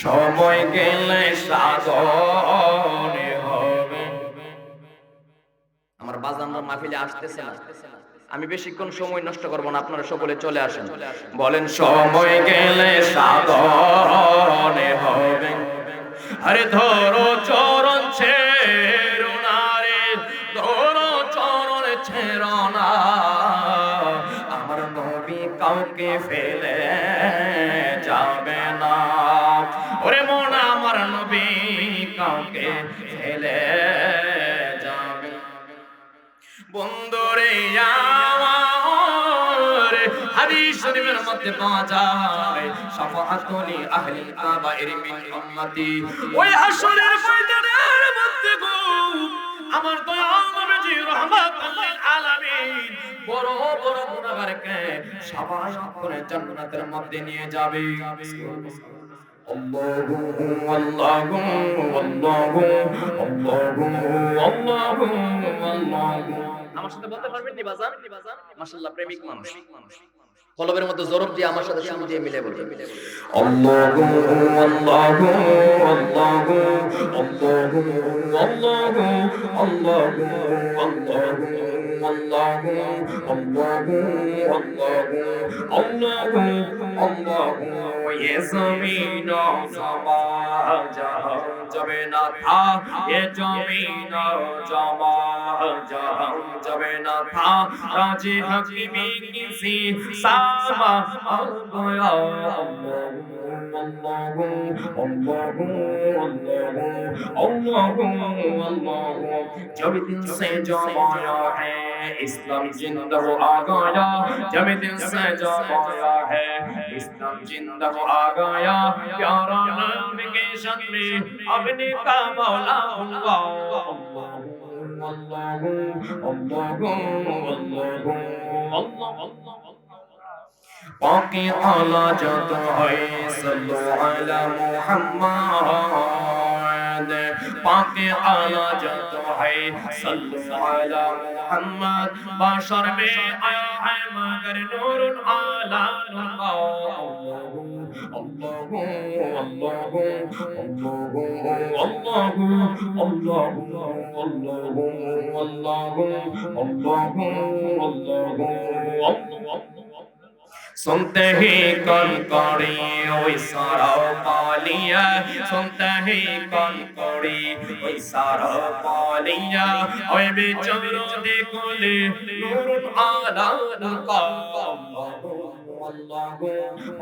সময় গেলে সাধন হবে। আমার বাজানরা মাহফিলে আসতেছে না, আমি বেশিক্ষণ সময় নষ্ট করব না, আপনারা সকলে চলে আসেন। বলেন সময় গেলে সাধন হবে। আরে ধরো চরণ ছেড়ো না রে, ধরো চরণ ছেড়ো না, আমার নবী কাউকে ফেলে যাবে না। ওরে মন আমার নবী কাউকে ফেলে যাবে। বন্ধুরে আমার, হাদিস শরীফের মধ্যে পাওয়া যায় শাফাআতুল আহলিল কাবাইর মিন উম্মতি। ওই হাসরের ময়দানের মধ্যে গো আমার দয়াল নবীজি রাহমাতুল লিল আলামিন বড় বড় গুনাহগারকে শাফাআত করে জান্নাতের মধ্যে নিয়ে যাবে। আল্লাহু আল্লাহু আল্লাহু আল্লাহু আল্লাহু আল্লাহু। আমার সাথে বলতে পারবেন নি বাজান? মাশাআল্লাহ, প্রেমিক মানুষ। কলবের মধ্যে জরব দিয়ে আমার সাথে সুর দিয়ে মিলে বলি আল্লাহু আল্লাহু আল্লাহু আল্লাহু আল্লাহু আল্লাহু আল্লাহু আল্লাহু আল্লাহু আল্লাহু আল্লাহু। ये ज़मीन और ज़मा जहाँ जबे न था, ये ज़मीन और ज़मा जहाँ जबे न था, राजी हकीमी किसी सामा आ गया। अल्लाहु अल्लाहु अल्लाहु अल्लाहु। जब दिन से जमाया है इस्लाम जिंदा हो आ गया, जब दिन से जमाया है इस्लाम जिंदा हो आ गया, प्यारा नाम के शन में अपने का मौला हुआ। अल्लाहु अल्लाहु अल्लाहु अल्लाहु। पाकी आला जत है सल्लु अला मुहम्मद, पाकी आला जत है सल्लु अला मुहम्मद। बशर में आया है मगर नूर आला नूर। अल्लाहु अल्लाहु अल्लाहु अल्लाहु अल्लाहु अल्लाहु अल्लाहु अल्लाहु अल्लाहु। सुनते ही कल कड़ी ओई सारा पालिया, सुनते ही कल कड़ी ओई सारा पालिया, ओए बेचारो देखो ले नूर आला का। अल्लाहु अल्लाहु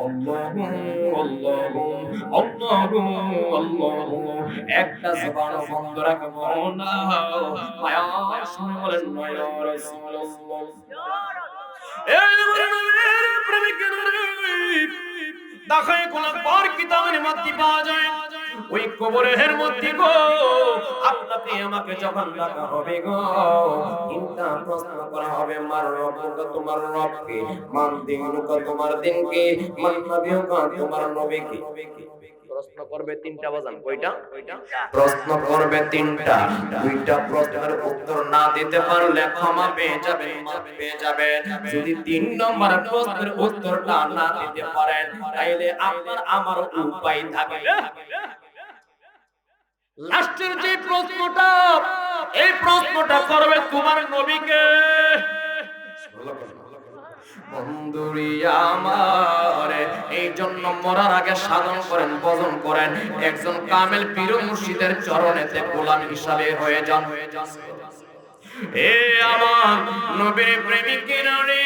अल्लाहु अल्लाहु अल्लाहु। একটা জবান বন্ধ রাখবো না, মায়া শুনে বলেন মায়া রাসূলুল্লাহ। দেখায় কোন পর কিতাবের মধ্যে পাওয়া যায় ওই কবরের মধ্যে গো আপনাকে আমাকে যখন ডাকা হবে গো, তিনটা প্রশ্ন করা হবে। মার রব্বুকা, তোমার রবকে, মান দিনুকা, তোমার দিনকে, মান নবিয়ুকা, তোমার নবীকে। প্রশ্ন করবে তিনটা বাজান, কয়টা? প্রশ্ন করবে তিনটা। দুইটা প্রশ্নের উত্তর না দিতে পারলে ক্ষমা পেয়ে যাবেন, মাফ পেয়ে যাবেন। যদি 3 নম্বর প্রশ্নের উত্তরটা না দিতে পারেন তাইলে আপনার আমার উপায় থাকবে। লাস্টের যে প্রশ্নটা, এই প্রশ্নটা করবে তোমার নবীকে। বন্ধুরি আমার, এই জন্য মরার আগে সাধন করেন, ভজন করেন, একজন কামেল পীর মুর্শিদের চরণেতে গোলাম হিসাবে হয়ে যান। এ আমার নবীর প্রেমিকেরা রে,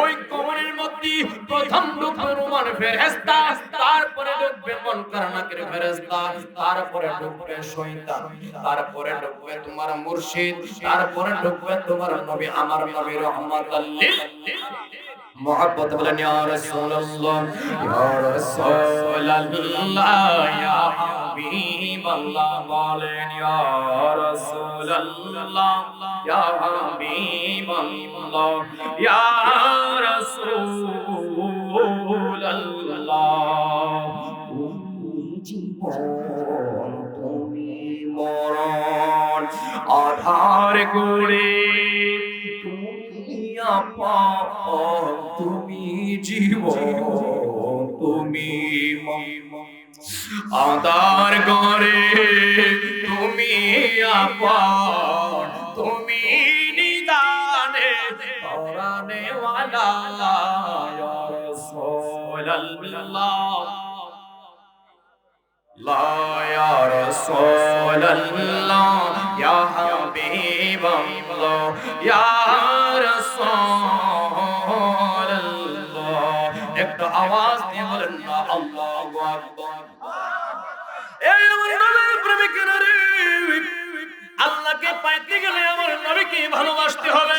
ওই কবরের মধ্যে প্রথম ঢুকবে রুমান ফেরেশতা, তারপরে ঢুকবে মুনকার নাকির ফেরেশতা, তারপরে ঢুকবে শয়তান, তারপরে ঢুকবে তোমার মুর্শিদ, তারপরে ঢুকবে তোমার নবী, আমার নবী রহমাতুল লিল মোহাব্বত বলেন ইয়া রাসূলুল্লাহ, ইয়া রাসূলুল্লাহ, ইয়া হাবিবাল্লাহ, বলেন ইয়া রাসূলুল্লাহ, ইয়া হাবিবাল্লাহ, ইয়া রাসূলুল্লাহ। তুমি জীবন, তুমি মরণ, আধার গড়ে তুমি আপন, তুমি জীবন, তুমি আধার গড়ে তুমি আপন, তুমি নিদানে পরানে ওয়ালা, ইয়া রাসূলুল্লাহ, লা ইয়া রাসূলুল্লাহ, ইয়া হাবিবাল্লাহ, ইয়া রাসূলুল্লাহ। একটু আওয়াজ দিয়ে বলেন না আল্লাহু আকবার। এই আমার নবীর প্রেমিকেরা রে, আল্লাহকে পাইতে গেলে আমার নবীকে ভালোবাসতে হবে।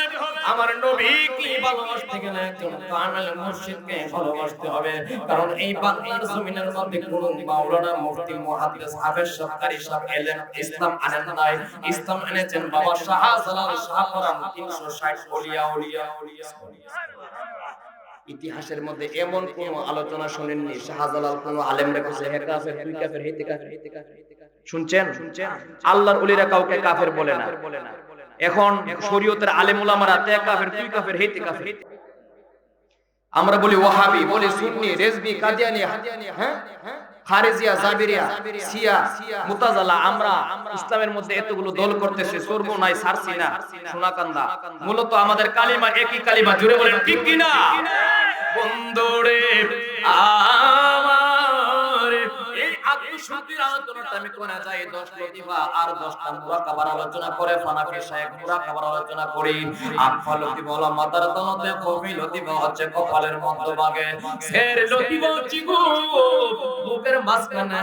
আমার নবীকে ভালোবাসতে গেলে একজন কামেল মুর্শিদকে ভালোবাসতে হবে। কারণ এই বাংলার জমিনের মধ্যে কোন মাওলানা, মুফতি, মুহাদ্দিস, হাফেজ, সরকারি সব এলেম ইসলাম আনেন নাই। ইসলাম এনেছেন বাবা শাহজালাল শাহ পরান 360 ওলিয়া ওলিয়া। ইতিহাসের মধ্যে এমন কোন আলোচনা শুনেননি শাহজালাল কোন আলেমরে কইছে হে কাফের, তুই কাফের, হেতে কাফের। শুনছেন? আল্লাহর ওলিরা কাউকে কাফের বলে না। এখন শরীয়তের আলেম উলামারা তে কাফের, তুই কাফের, হেতে কাফের। আমরা বলি ওয়াহাবি, বলি সুন্নি, রেজবি, কাদিয়ানি, হ্যাঁ, খারিজিয়া, জাবিরিয়া, শিয়া, মুতাজালা। আমরা ইসলামের মধ্যে এতগুলো দল করতেছে, সরব নাই, সারছি না, সোনাকান্দা। মূলত আমাদের কালিমা একই কালিমা, জুড়ে বলেন ঠিক কি না? বন্ধুরে আমার, এই আত্মশুদ্ধির আলোচনাটা আমি কোনা যাই 10 লতিফা আর 10টা মুরাকাবার আলোচনা করে ফানাফি শায়েখ মুরাকাবার আলোচনা করি। আফা লতিফা হলো মাথার তলতে, কফি লতিফা হচ্ছে কপালের মধ্যভাগে, সের লতিফা হচ্ছে বুকের মাঝখানে,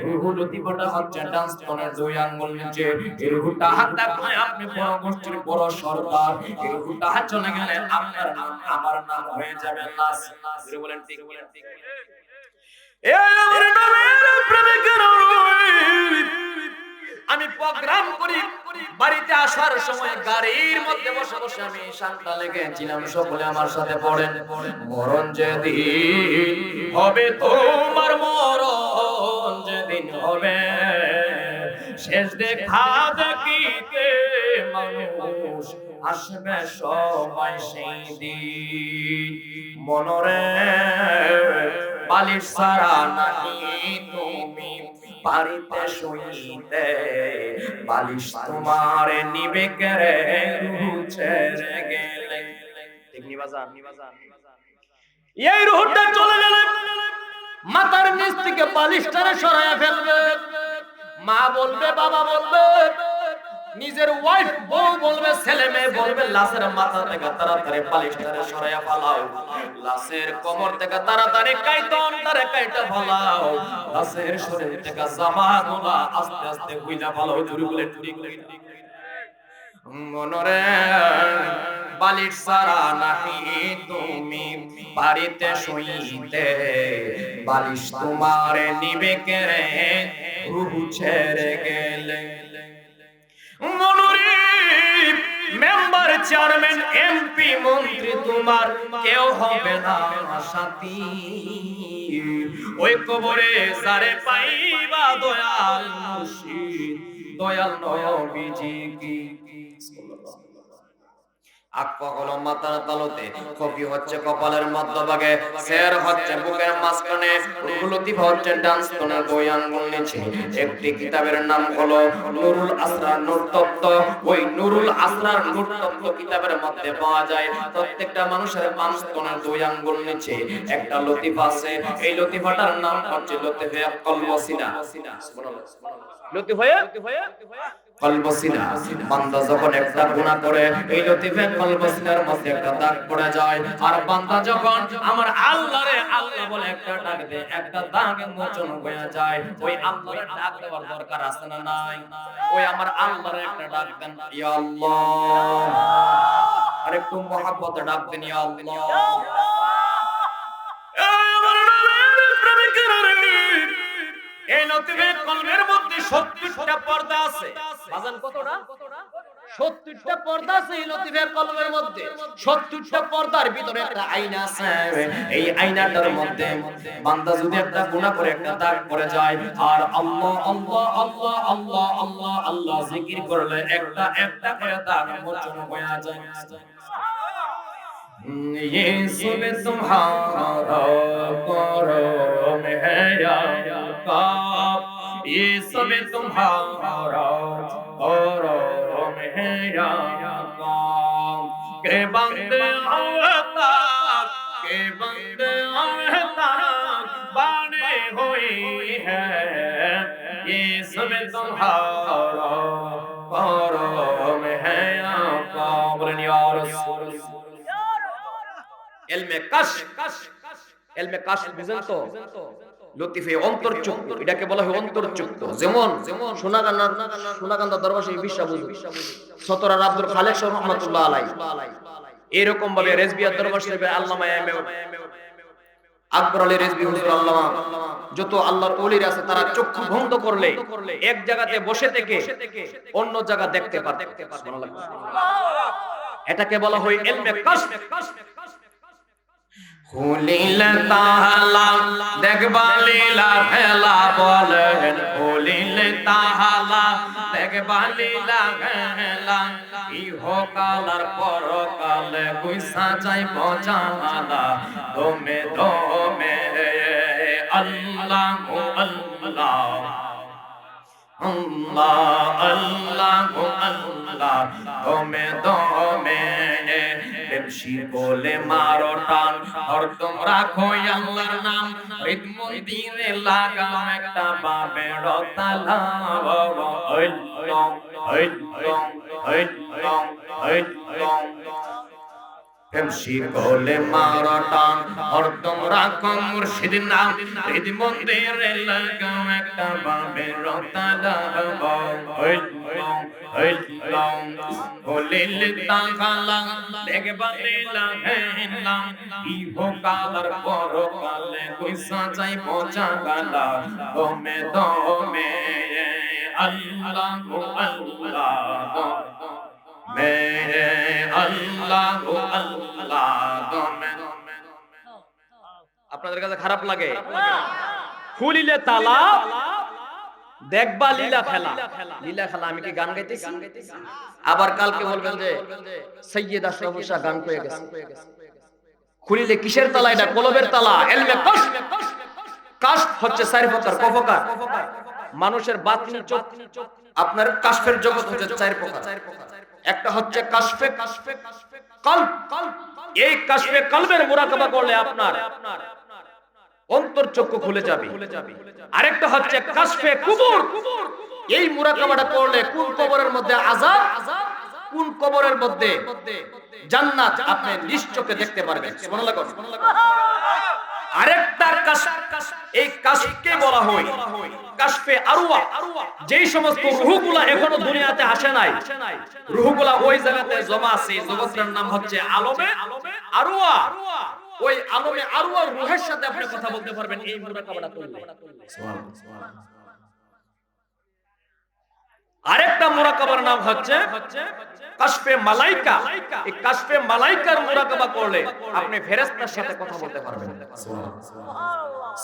রুহু লতিফাটা হচ্ছে ডান্স কোণের 2 আঙ্গুল নিচে। এই রুহুটা হাত দেখায় আপনি বড় গোষ্ঠীর বড় সরদার। এই রুহুটা হাত চলে গেলে আপনার নাম আমার নাম হয়ে যাবে নাস। বলেন ঠিক, বলেন ঠিক। আমি প্রোগ্রাম করি, বাড়িতে আসার সময় গাড়ির মধ্যে বসে বসে আমি শান্তা লেগেছিলাম, সকলে আমার সাথে পড়েন, মরণ যেদিন হবে তোমার, মরণ যেদিন হবে, শেষ দেখা দেখিতে মানুষ আসবে সবাই সেই দিন। মনরে বালিশ ছাড়া নাহি তুমি বাড়িতে শুইতে, বালিশ তোমার নিবে কেড়ে রুহু ছেড়ে গেলে। ঠিক নি বাজান? এই রুহুটা চলে গেলে মাথার নিচ থেকে বালিশটারে সরায়া ফেলবে। মা বলবে, বাবা বলবে, নিজের ওয়াইফ বউ বলবে, ছেলে মেয়ে বলবে, লাশের মাথা থেকে তাড়াতাড়ি বালিশটারে সরাইয়া ফালাও, লাশের কোমর থেকে তাড়াতাড়ি কাইতনটারে কাইটা ফালাও, লাশের শরীর থেকে জামাগুলা আস্তে আস্তে খুইলা ফালাও। জুরি বলে ঠিক ঠিক। মনরে বালিশ ছাড়া নাহি তুমি বাড়িতে শুইতে, বালিশ তোমার নিবে কেড়ে রুহু ছেড়ে গেলে। মনুরি মেম্বার মেম্বার চেয়ারম্যান এমপি মন্ত্রী তোমার কেউ হবে না সাথী। ওই কবরে যারে পাইবা দয়াল মুর্শিদ দয়াল নবীজি কি আক্কা হলো মাথার তালুতে, কফি হচ্ছে কপালের মধ্যভাগে, সের হচ্ছে বুকের মাঝখানে, লতিফা হচ্ছে ডান স্তনের দুই আঙ্গুল নিচে। একটি কিতাবের নাম হলো নুরুল আসরার নূর তত্ত্ব। ওই নুরুল আসরার নূর তত্ত্ব কিতাবের মধ্যে পাওয়া যায় প্রত্যেকটা মানুষের বাম স্তনের দুই আঙ্গুল নিচে একটা লতিফা আছে। এই লতিফাটার নাম হচ্ছে লতিফা কলবসিনা। কলবসিনা। বান্দা যখন একটা গুনাহ করে এই লতিফা কলবসিনার মধ্যে একটা দাগ পড়ে যায়, আর বান্দা যখন আমার আল্লাহরে আল্লাহ বলে একটা ডাক দেয়, একটা দাগ মোচন হয়ে যায়। ওই আল্লাহরে ডাক দেওয়ার দরকার আছে না নাই? ওই আমার আল্লাহরে একটা ডাক দেন, ইয়া আল্লাহ। আর একটু মহব্বতে ডাক দেন, ইয়া আল্লাহ। এই লতিফা কলবের মধ্যে 70টা পর্দা আছে। বাজান কতটা? 70টা পর্দা আছে এই লতিফা কলবের মধ্যে। 70টা পর্দার ভিতরে একটা আয়না আছে। এই আয়নাটার মধ্যে বান্দা যদি একটা গুনাহ করে একটা দাগ পড়ে যায়, আর আল্লাহ আল্লাহ আল্লাহ আল্লাহ আল্লাহ আল্লাহ জিকির করলে একটা একটা করে দাগ মোচন হয়ে যায়। ये सब तुम्हारा करम है या अल्लाह, ये सब तुम्हारा करम है या अल्लाह। के बंदे आवता बने हुई है, ये सब तुम्हारा करम है या अल्लाह। बोलें या रसूल। এলমে কাশফ, এলমে কাশফ বুঝেন তো? লতিফে অন্তর্চক্ষু, এটাকে বলা হয় অন্তর্চক্ষু। যেমন সোনাকান্দা দরবার শরীফ বিশ্বাস বুঝুন, সতরার আব্দুল খালেক সাহেব রাহমাতুল্লাহ আলাইহি, এরকম ভাবে রেজবিয়া দরবার শরীফের আল্লামা আকবর আলী রেজবি হুজুর আল্লামা, যত আল্লাহর ওলিরা আছে তারা চক্ষু বন্ধ করলে এক জায়গাতে বসে থেকে অন্য জায়গা দেখতে পারে। সুবহানাল্লাহ। এটাকে বলা হয় ইলমে কাশফ। খুলিল তাহালা দেখবা লীলা খেলা, বলেন খুলিল তাহালা দেখবা লীলা খেলা। ইহকাল আর পরকালে কইসা যাই বজালা, দমে দমে আল্লাহু আল্লাহ আল্লাহ আল্লাহু আল্লাহ, দমে দমে বেশি বলে মারো টান, হরদম রাখো আল্লাহর নাম, ঈদ মন্দিরে লাগাও একটা বাবের তালা। বেশি বলে মারো টান, হরদম রাখো মুর্শিদের নাম, ঈদ মন্দিরে লাগাও একটা বাবের তালা। বলিল তাকালা দেখবা লীলা খেলা, ইহকাল আর পরকালে কইসা যাই বজালা, দমে দমে আল্লাহু আল্লাহ, দমে আল্লাহু আল্লাহ, দমে। আপনাদের কাছে খারাপ লাগে? খুলিলে তালা দেখবা লীলা খেলা। লীলা খেলা আমি কি গান গাইতেছি? আবার কালকে বলবেন যে সৈয়দ আশরাফ শাহ গান কয়ে গেছে। খুলিলে কিসের তালা? এটা কলবের তালা। ইলমে কাশফ। কাশফ হচ্ছে চার প্রকার। ক প্রকার? মানুষের বাতিন চোখ, আপনার কাশফের জগৎ হচ্ছে চার প্রকার। একটা হচ্ছে কাশফে কলব, এই কাশফে কলবের মুরাকাবা করলে আপনার অন্তর্চক্ষু খুলে যাবে। আরেকটা হচ্ছে কাশফে কুবুর, এই মুরাকাবাটা করলে কোন কবরের মধ্যে আযাব, কোন কবরের মধ্যে জান্নাত আপনি নিশ্চয়ই দেখতে পারবেন। সুবহানাল্লাহ। আরেকটা কাশফ, এই কাশফকে বলা হয় কাশফে আরওয়া। যেই সমস্ত রূহগুলা এখনো দুনিয়াতে আসে নাই, রূহগুলা ওই জায়গাতে জমা আছে, জগতের নাম হচ্ছে আলমে আরওয়া। ওই আলমে আরওয়ার রূহের সাথে আপনি কথা বলতে পারবেন এই মুরাকাবাটা করলে। সুবহানাল্লাহ। আরেকটা মুরাকাবার নাম হচ্ছে কাশফে মালাইকা। এই কাশফে মালাইকার মুরাকাবা করলে আপনি ফেরেশতার সাথে কথা বলতে পারবেন।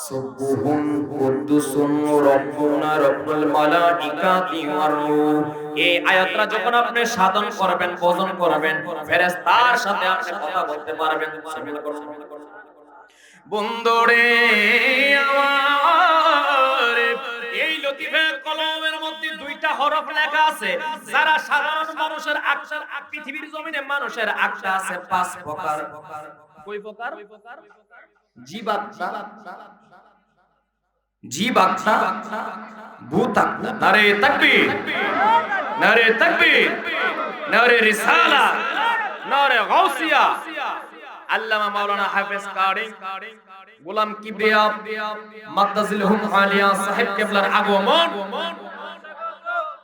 সুবহুন কুদ্দুসুন রাব্বুনা রাব্বুল মালাইকাতি ওয়ার রূহ। এই আয়াতটা যখন আপনি সাধন করবেন, ভজন করবেন, ফেরেশতার সাথে আপনি কথা বলতে পারবেন। বন্ধুরে আমার, এই লতিফে কলমের মধ্যে দুইটা হরফ লেখা আছে। যারা সাধারণ মানুষের আকশার পৃথিবীর জমিনে মানুষের আকশা আছে 5 প্রকার। কয় প্রকার? জীবাত্মা, জীবাত্মা, ভূতাত্মা। নারে তাকবীর, নারে তাকবীর, নারে রিসালা, নারে গাউসিয়া। আল্লামা মাওলানা হাফেজ কারি গোলাম কিবরিয়া মাদ্দাজিলহুম আলিয়া সাহেব কেবলার আগমন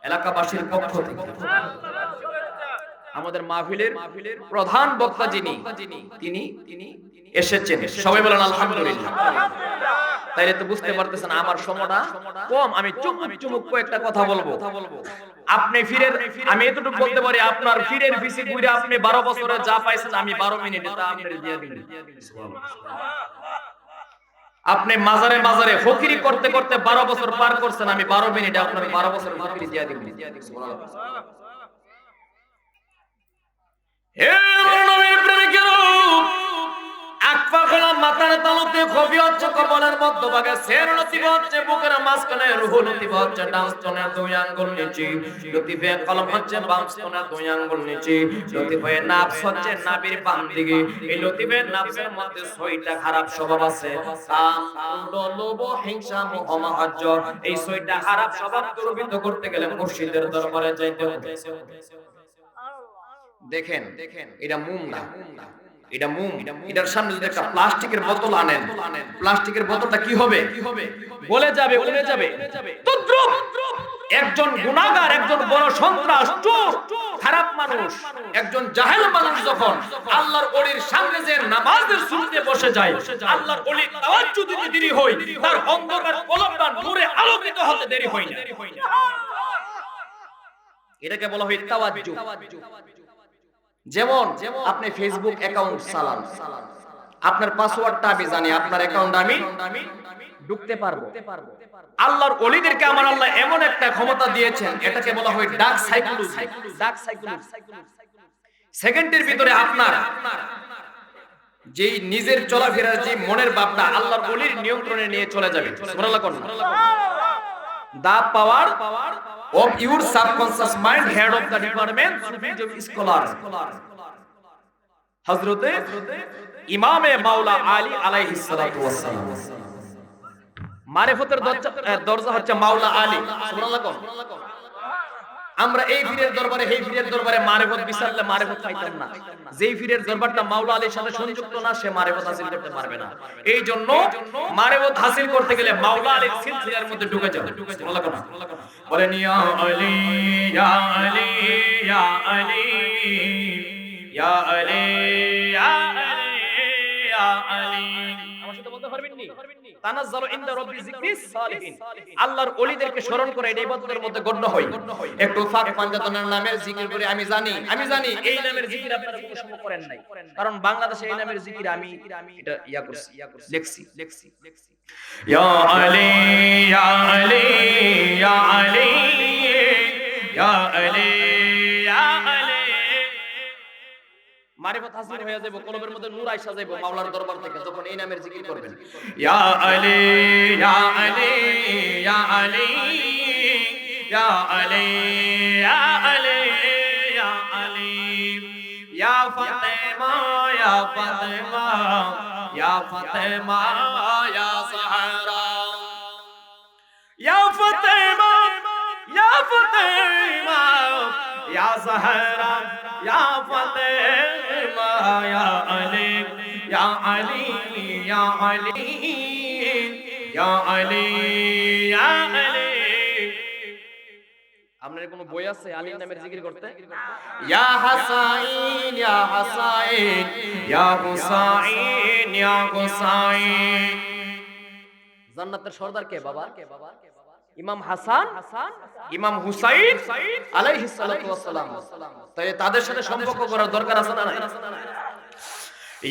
এলাকাবাসীর পক্ষ থেকে আমাদের মাহফিলের প্রধান বক্তা যিনি তিনি এসেছেন। সবাই বলেন আলহামদুলিল্লাহ। তাইলে তো বুঝতে পারতেছেন আমার সময়টা কম, আমি চুমুক কয়েকটা কথা বলবো। আপনি ফিরের, আমি এতটুকু বলতে পারি, আপনার ফিরের ফিসি ঘুরে আপনি 12 বছরে যা পাইছেন আমি 12 মিনিটে তা আপনার দিয়ে দিবেন। আপনি মাজারে মাজারে ফকিরি করতে করতে 12 বছর পার করছেন, আমি 12 মিনিটে আপনার 12 বছর ফকিরি দিয়ে দিবেন। সুবহানাল্লাহ। হে নবীর প্রেমিকেরা, আকফা খোলা মাথার তালুতে খবি হচ্ছে কপালের মধ্যভাগে, সের লতিফ হচ্ছে বুকের মাঝখানে, রুহ লতিফ হচ্ছে ডান স্তনের 2 আঙ্গুল নিচে, লতিফে কলম হচ্ছে বাম স্তনের 2 আঙ্গুল নিচে, লতিফে নাফস হচ্ছে নাভির বাম দিকে। এই লতিফে নাফসের মধ্যে 6টা খারাপ স্বভাব আছে, কাম, ক্রোধ, লোভ, হিংসা, মোহ, মাহাজ্জর। এই 6টা খারাপ স্বভাব দূরীভূত করতে গেলে মুর্শিদের দরবারে যাইতে হবে। দেখেন এটা মোম না, এটা মোম। এটার সামনে যদি একটা প্লাস্টিকের বোতল আনেন, প্লাস্টিকের বোতলটা কি হবে? গলে যাবে, উড়ে যাবে। তদ্রুপ একজন গুনাহগার, একজন বড় সন্ত্রাস, চোর, খারাপ মানুষ, একজন জাহেল মানুষ যখন আল্লাহর ওলির সামনে যে নামাজের সুন্নতে বসে যায়, আল্লাহর ওলির তাওয়াজ্জু দিতে দেরি হয়, তার অন্ধকার কলবটা নূরে আলোকিত হতে দেরি হয় না। এটাকে বলা হয় তাওয়াজ্জু। যেমন আপনি ফেসবুক অ্যাকাউন্ট চালান, আপনার পাসওয়ার্ডটা আমি জানি, আপনার অ্যাকাউন্ট আমি ঢুকতে পারবো। আল্লাহর ওলিদেরকে আমার আল্লাহ এমন একটা ক্ষমতা দিয়েছেন, এটাকে বলা হয় ডার্ক সাইকোলজি। ডার্ক সাইকোলজি, সেকেন্ডের ভিতরে আপনার যেই নিজের চলাফেরার যে মনের ভাবটা আল্লাহর ওলির নিয়ন্ত্রণে নিয়ে চলে যাবে। সুবহানাল্লাহ কোন দা পাওয়ার of your subconscious mind, head of the department Sufism scholar হযরতে ইমামে মাওলা আলী আলাইহিস সালাতু ওয়াস সালাম। মারিফতের দরজা হচ্ছে মাওলা আলী। সুবহানাল্লাহ কোন আমরা এই পীরের দরবারে, এই পীরের দরবারে মারিফত বিচারলে মারিফত পাইতাম না। যেই পীরের দরবারটা মাওলা আলীর সাথে সংযুক্ত না, সে মারিফত হাসিল করতে পারবে না। এই জন্য মারিফত হাসিল করতে গেলে মাওলা আলীর সিলসিলার মধ্যে ঢুকে যাও। সুবহানাল্লাহ কোন বলেন ইয়া আলী ইয়া আলী ইয়া আলী ইয়া আলী ইয়া আলী ইয়া আলী। আমার সাথে বলতে পারবেন নি? তানাজ্জালু ইনদা রাব্বি যিকরিস সালিহিন। আল্লাহর ওলিদেরকে স্মরণ করে এটা ইবাদতের মধ্যে গণ্য হয়। একটু ফাক পাঞ্জাতনের নামের জিকির করে আমি জানি এই নামের জিকির আপনারা কোনো সময় করেন নাই, কারণ বাংলাদেশে এই নামের জিকির আমি এটা লেখছি। ইয়া আলী ইয়া আলী ইয়া আলী ইয়া আলী ইয়া আলী। মারিফত হাসিল হয়ে যাবে, কলবের মধ্যে নূর আইসা যাবে মাওলার দরবার থেকে যখন এই নামের জিকির করবেন। ইয়া আলী ইয়া আলী ইয়া আলী ইয়া আলী ইয়া আলী ইয়া আলী ইয়া ফাতেমা ইয়া ফাতেমা ইয়া ফাতেমা ইয়া সাহরা ইয়া ফাতেমা ইয়া ফাতেমা ইয়া সাহরা ইয়া ফাতেমা ইয়া আলী ইয়া আলী ইয়া আলী ইয়া আলী ইয়া আলী। আপনার কোনো বই আছে আলীর নামের জিকির করতে? ইয়া হাসাইন ইয়া হাসাইন ইয়া হুসাইন ইয়া হুসাইন। জান্নাতের সর্দার কে বাবা? ইমাম হাসান, ইমাম হুসাইন আলাইহিস সালাতু ওয়াস সালাম। তাই তাদের সাথে সম্পর্ক করার দরকার আছে না নাই?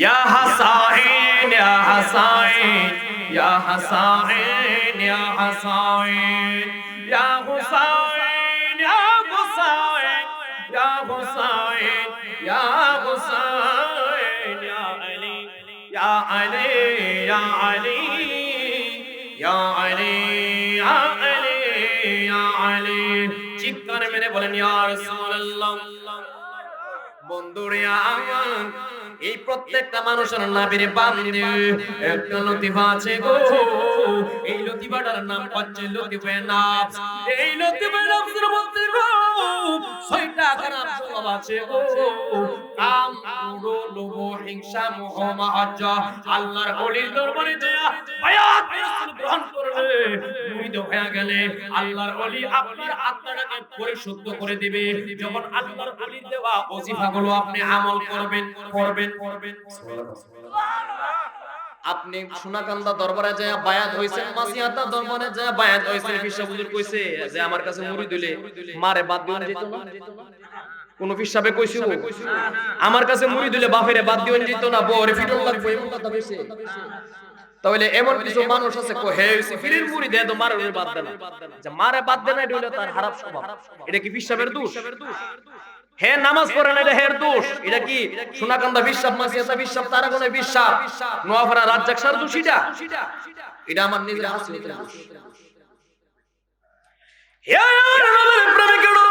ইয়া হাসাইন ইয়া হাসাইন ইয়া হাসাইন ইয়া হাসাইন ইয়া হুসাইন ইয়া হুসাইন ইয়া হুসাইন ইয়া হুসাইন ইয়া আলী ইয়া আলী ইয়া আলী ইয়া আলী ইয়া আলী ইয়া আলী। চিৎকার মেরে বলেন ইয়া রাসূলুল্লাহ। বন্ধুরে আমার, এই প্রত্যেকটা মানুষের নামের বান্দে একটা লতিফা আছে গো। এই লতিফাটার নাম হচ্ছে লতিফা নাফস। এই লতিফা নাফসের মধ্যে গো 6টা খারাপ স্বভাব আছে গো। কাম, ক্রোধ, লোভ, হিংসা, মোহ, মাহাজ্জা। আল্লাহর ওলির দরবারে যায় বায়াত রাসূল গ্রহণ করবে, মুরিদ হয়ে গেলে আল্লাহর ওলি আপনার আত্মাটাকে পরিশুদ্ধ করে দিবে। যখন আল্লাহর ওলির দেওয়া ওজিফাগুলো আপনি আমল করবেন। আপনি সোনাকান্দা দরবারে যায় বায়াত হইছেন, মাসিয়াতা দরবারে যায় বায়াত হইছেন, পিসা হুজুর কইছে যে আমার কাছে মুরিদ হইলে মারে বাদ দিওন যেত না। কোন পিসাবে কইছে আমার কাছে মুরিদ হইলে বাপেরে বাদ দিওন যেত না, বউরে ফিটন লাগবে, এমন কথা কইছে। তাহলে এমন কিছু মানুষ আছে কো হে হইছে ফিরির মুরিদ এত মারে বাদ দেন না, যে মারে বাদ দেন না, এটা হলো তার খারাপ স্বভাব। এটা কি পিসাবের দোষ? হে নামাজ পড়ে না, এটা হের দোষ। এটা কি সোনাকান্দা বিশ্বাস, মাসিয়াতা বিশ্বাস, তারাগণে বিশ্বাস, নোয়াপাড়া রাজ্জাক সার দোষ? এটা আমার নিজের হাসিয়তের দোষ। হে আল্লাহর প্রেমিকেরা,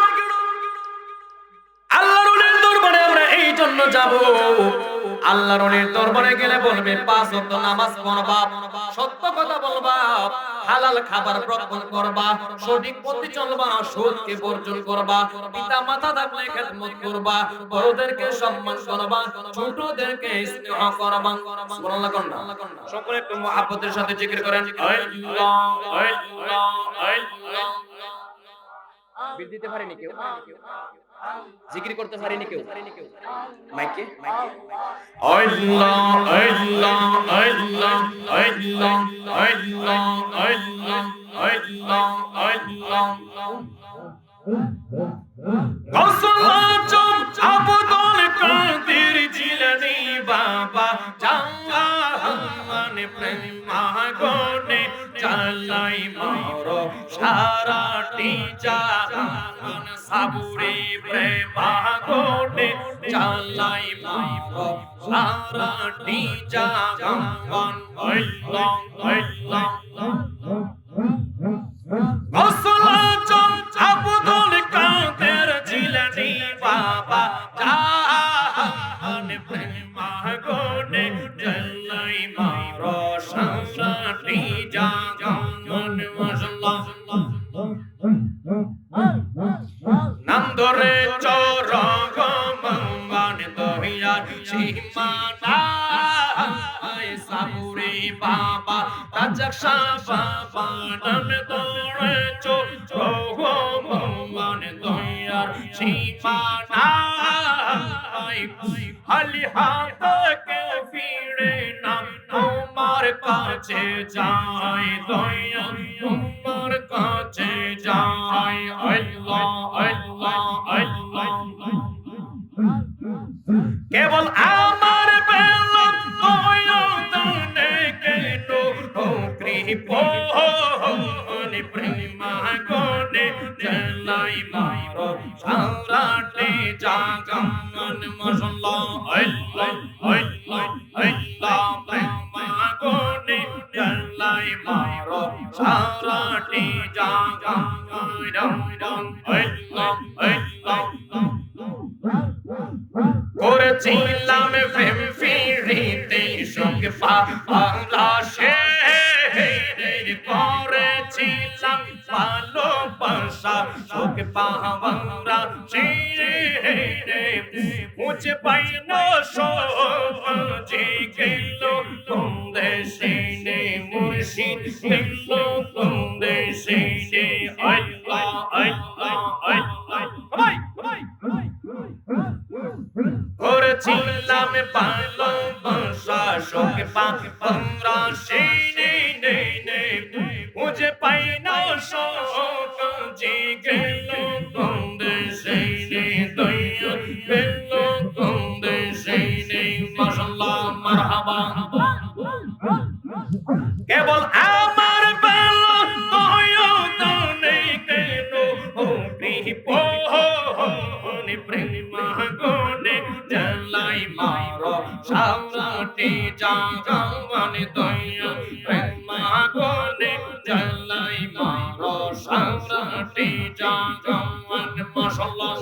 আল্লাহর ওলির দরবারে আমরা এই জন্য যাব। আল্লাহর ওলির দরবারে গেলে বলবে 5 ওয়াক্ত নামাজ পড়বা, সত্য কথা বলবা, হালাল খাবার গ্রহণ করবা, সঠিক পথে চলবা, সুদকে বর্জন করবা, পিতা মাতা থাকলে খেদমত করবা, বড়দেরকে সম্মান করবা, ছোটদেরকে স্নেহ করবা। সুবহানাল্লাহ কন্না সকলে একটু মুহাব্বতের সাথে জিকির করেন আল্লাহ আল্লাহ আল্লাহ। বিল দিতে পারেনি কেউ, জিকির করতে পারেনি কেউ মাইকে। আল্লাহ আল্লাহ আল্লাহ আল্লাহ আল্লাহ আল্লাহ আল্লাহ আল্লাহ। গসলাচম আবদুল কাদের জিলানী বাবা জাহান প্রেমাগনে চালাই মারো সারাটি জাহান সাবুরে প্রেমাগনে চালাই মারো সারাটি জাহান। আল্লাহ আল্লাহ। গসলাচম আবদুল কাদের জিলানী বাবা জাহান প্রেমাগনে চালাই মারো সারাটি জাহান। মাশাআল্লাহ। নাম ধরে চরগমান দহিয়ার সীমানা সাবুরে বাবা রাজ্জাক বাবা নাম ধরে চরগমান দহিয়ার সীমানা খালি হাতে ফিরে না তোমার কাছে যাই দয়া তোমার কাছে যাই। আল্লাহ আল্লাহ আল্লাহ। কেবল আমার বেলা দয়া দানে কেন কৃপণ প্রেমাগনে চালাই মারো সারাটি জাহান। মাশাআল্লাহ। আল্লাহ আল্লাহ আল্লাহ। প্রেমাগনে চালাই মারো সারাটি জাহান। আল্লাহ আল্লাহ। করেছিলাম প্রেম ফিরিতে সঙ্গে পালাশে, করেছিলাম ভালোবাসা সঙ্গে পাওয়ারা মুঝে পাই না সহজে গেল কোন দেশে মুর্শিদ গেল কোন দেশে। আল্লাহ আল্লাহ আল্লাহ। করেছিলাম ভালোবাসা সঙ্গে পাওয়ারা মুঝে পাই না দয়া প্রেমাগুনে জ্বালাই মারো সারাটি জাগান মাশাআল্লাহ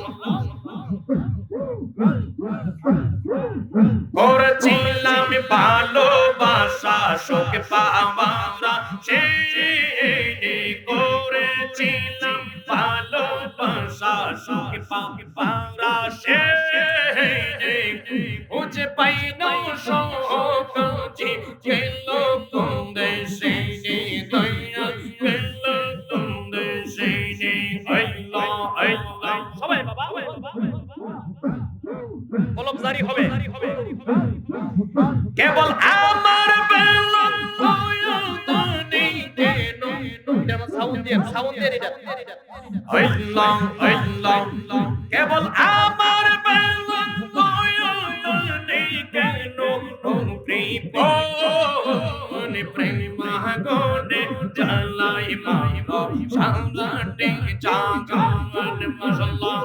করেছিলাম ভালোবাসা শোক পাওয়ারা সেই করেছিলাম ভালোবাসা শোক পাওয়ারা সেই বুঝে পাই না শোক জি গেল কোন দেশে দয়া গেল কোন দেশে আল্লাহ আল্লাহ সবাই বাবা কলম জারি হবে কেবল আমার বেলন দয়াদানি কেন এটা সাউন্ড দিয়ে এটা আল্লাহ আল্লাহ কেবল আমার বেলন দয়াদানি কেন প্রিপনে প্রেমাগনে জ্বালাই মাইরো সারাটি জাগান মাশাআল্লাহ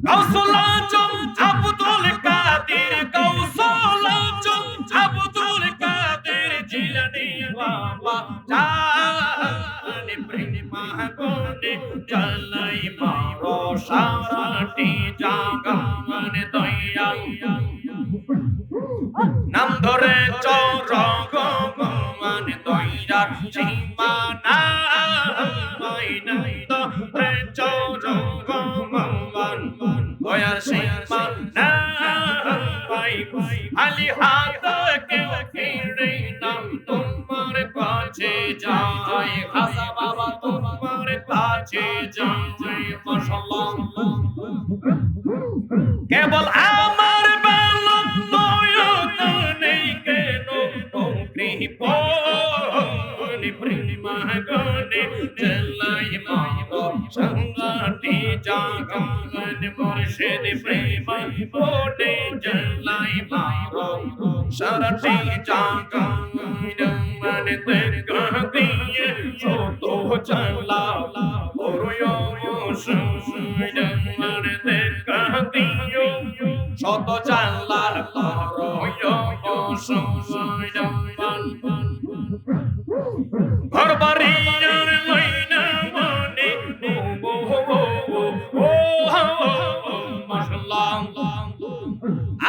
কৌশলাচম আব্দুল কাদের কৌশলাচম আব্দুল কাদের জিলানী বাবা জান প্রেমাগনে জ্বালাই মাইরো সারাটি জাগান দয়া নাম ধরে চরগমান দয়ার সীমানা নাই ধরে চরগমান দয়ার সীমানা আলি হাত কেউ ফিরে নাম তোমার কাছে যায় খাসা বাবা তোমার কাছে যায় মাশাআল্লাহ কেবল আমার বেলন দয়াদানি কেন কৃপণে প্রেমাগনে জ্বালাই মাইরো সারাটি জাগান মুর্শিদ প্রেমাগনে জ্বালাই মাইরো সারাটি জাগান মানে দেখা দিয়ে ছোট জ্বালা ওরয় মানে দেখা দিয়ে শত জানলার ঘর বাড়ি আর লইনা মনে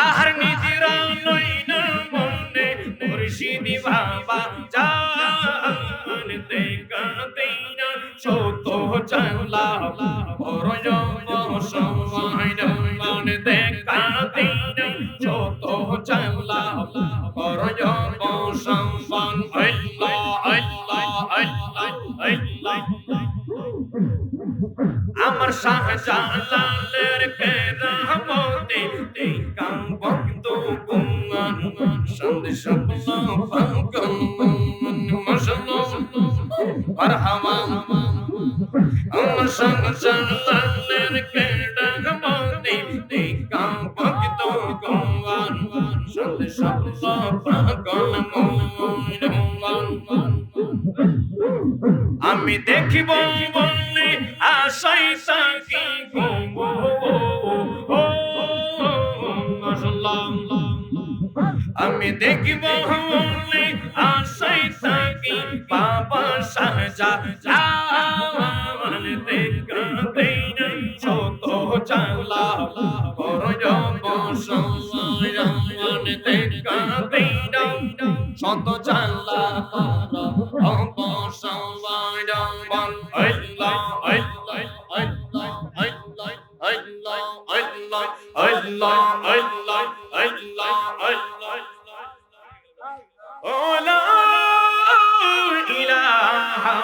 আহার নিজেরা লইনা মনে মুর্শিদি বাবা জান দেখা দিনা শত জানলা ওরয় মানে দেখা দিনা যত জানলা করয় বসমান আল্লাহ আল্লাহ আল্লাহ আল্লাহ আমার শাহজালালের কেরামতে দেখাম বন্ধু গুমান সন্দেশ পাগল মাশাআল্লাহ মারহাবা আমার শাহজালালের কেরামতে দেখাম বন্ধু গুমান সন্দেশ পাগল আমি দেখিব বললে আশাই থাকি আমি দেখিব বললে আশাই থাকি বাবা শাহজালাল দেখাতে শত জানলা করয় বসমান দেখাতে শত জানলা বসমান আল্লাহ আল্লাহ আল্লাহ আল্লাহ আল্লাহ আল্লাহ আল্লাহ আল্লাহ আল্লাহ আল্লাহ লা ইলাহা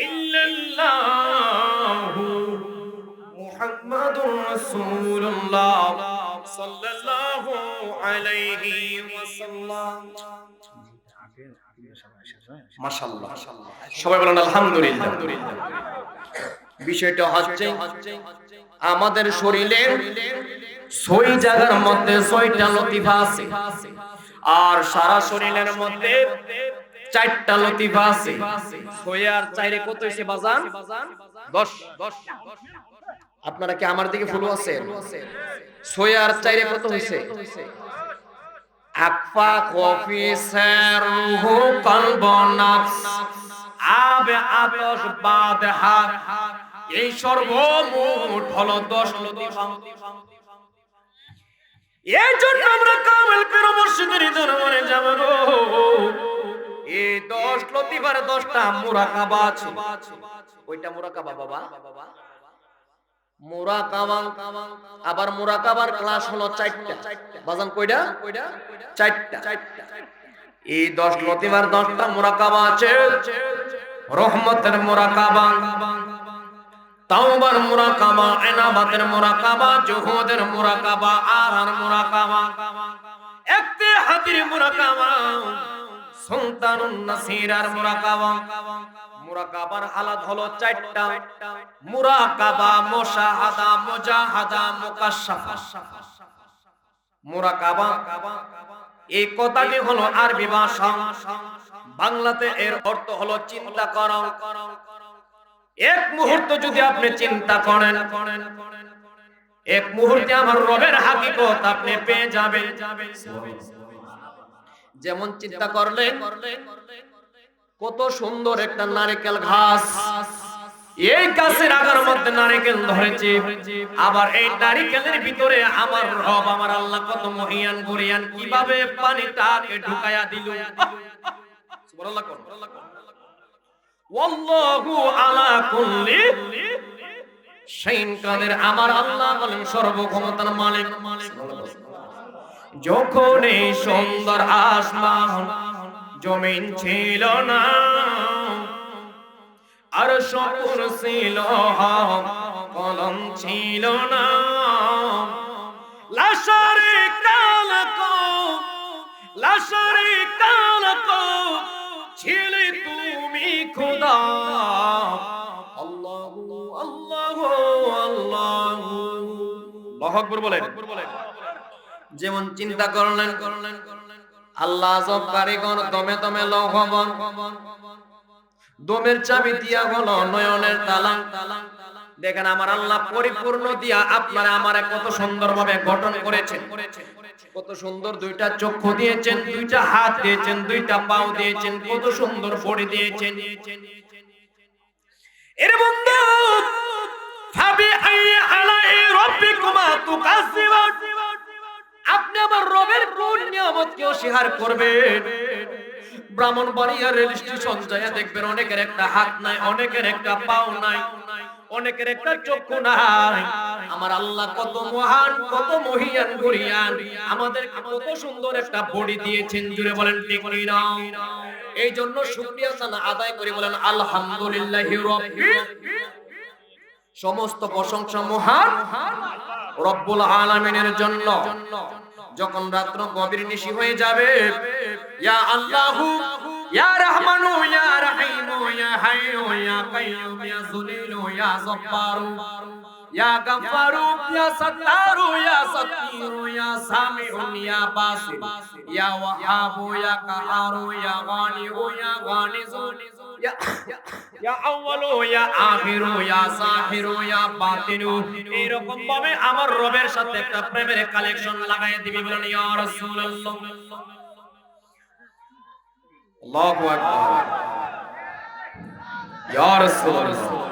ইল্লাল্লাহ মুহাম্মাদুর রাসূলুল্লাহ সাল্লাল্লাহু আলাইহি ওয়াসাল্লাম মাশাআল্লাহ সবাই বলেন আলহামদুলিল্লাহ বিষয়টা হচ্ছে আমাদের শরীরে 6 জায়গার মধ্যে 6টা লতিফা আছে আর সারা শরীরের মধ্যে 4টা লতিফা আছে 6 আর 4 এ কত হইছে বাজান 10 আপনারা কি আমার দিকে ফলো আছেন 6 আর 4 এ কত হইছে আকফা কফি সেরহু কলব নফস আবে আতশ বাদ হাত, এই সর্বমোট হলো 10 লতিফা। এই জন্য আমরা কামেল পীর মুর্শিদের দরবারে যাব গো। এই 10 লতিফার 10টা মুরাকাবা আছে। কয়টা মুরাকাবা বাবা? মুরাকাবা। আবার মুরাকাবার ক্লাস হলো 4টা। বাজান কয়টা? 4টা। এই 10 লতিফার 10টা মুরাকাবা আছে। রহমতের মুরাকাবা, তাওবার মুরাকাবা, ইনাবাতের মুরাকাবা, জুহুদের মুরাকাবা, আরার মুরাকাবা, ইত্তিহাদির মুরাকাবা, সুলতানুন নাসিরার মুরাকাবা। মুরাকাবার হালাত হলো 4টা। মুরাকাবা, মুশাহাদা, মুজাহাদা, মুকাশশাফা। মুরাকাবা এই কথাটি হলো আরবি ভাষা, বাংলাতে এর অর্থ হলো চিন্তা করা। এক মুহূর্ত যদি আপনি চিন্তা করেন, এক মুহূর্তে আমার রবের হাকিকত আপনি পেয়ে যাবেন। যেমন চিন্তা করলেন কত সুন্দর একটা নারকেল গাছ, এই গাছের আগার মধ্যে নারকেল ধরেছে, আবার এই নারকেলের ভিতরে আমার রব আমার আল্লাহ কত মহিয়ান গরিয়ান কিভাবে পানিটাকে ঢুকায়া দিল। সুবহানাল্লাহ। ওয়াল্লাহু আলা কুল্লি শাইইন কাদির, আমার আল্লাহ বলেন সর্বক্ষমতার মালিক। যখন এই সুন্দর আসমান জমিন ছিল না, আর শকুর ছিল কলম ছিল না, লাশারি কালকো লাশারি কালকো ছিলে তুমি খোদা। আল্লাহু আল্লাহু আল্লাহু আল্লাহু আকবার বলেন। যেমন চিন্তা করলেন আল্লাহ সব কারিগর দমে দমে লৌহ বন, দমের চাবি দিয়া হলো নয়নের তালা। দেখেন আমার আল্লাহ পরিপূর্ণ দিয়া আপনারা আমারে কত সুন্দরভাবে গঠন করেছেন, কত সুন্দর দুইটা চক্ষু দিয়েছেন, দুইটা হাত দিয়েছেন, দুইটা পাও দিয়েছেন, কত সুন্দর বডি দিয়েছেন। এর বন্ধু ফাবি আই আলাই রাব্বিকুমা তুকাসিবান, আপনি আমার রবের কোন নিয়ামতকে অস্বীকার করবেন? ব্রাহ্মণবাড়িয়া রেল স্টেশন যায় দেখবেন অনেকের একটা হাত নাই, অনেকের একটা পাও নাই, অনেকের একটা চক্ষু নাই। আমার আল্লাহ কত মহান, কত মহিয়ান গরিয়ান, আমাদের কত সুন্দর একটা বডি দিয়েছেন। জুড়ে বলেন ঠিক না? এই জন্য শুকরিয়া সানা আদায় করে বলেন আলহামদুলিল্লাহি রাব্বিল, সমস্ত প্রশংসা মহান রব্বুল আলামিনের জন্য। যখন রাত্র গভীর নিশি হয়ে যাবে, ইয়া আল্লাহু ইয়া রহমানু ইয়া রহিমু ইয়া হাইয়ু ইয়া কাইয়্যুম ইয়া যুলিলু ইয়া জব্বারু ইয়া গফফারু ইয়া সাত্তারু ইয়া সাত্তিরু ইয়া সামিউন ইয়া বাসির ইয়া ওয়াহাবু ইয়া কাহারু ইয়া গানিউ ইয়া গানিজু ইয়া আউয়ালু ইয়া আখিরু ইয়া সাহিরু ইয়া বাতিনু। এরকম ভাবে আমার রবের সাথে একটা প্রেমের কালেকশন লাগাই দিবি। বলেন ইয়া রাসূলুল্লাহ। আল্লাহু আকবার। ইয়া রাসূলুল্লাহ।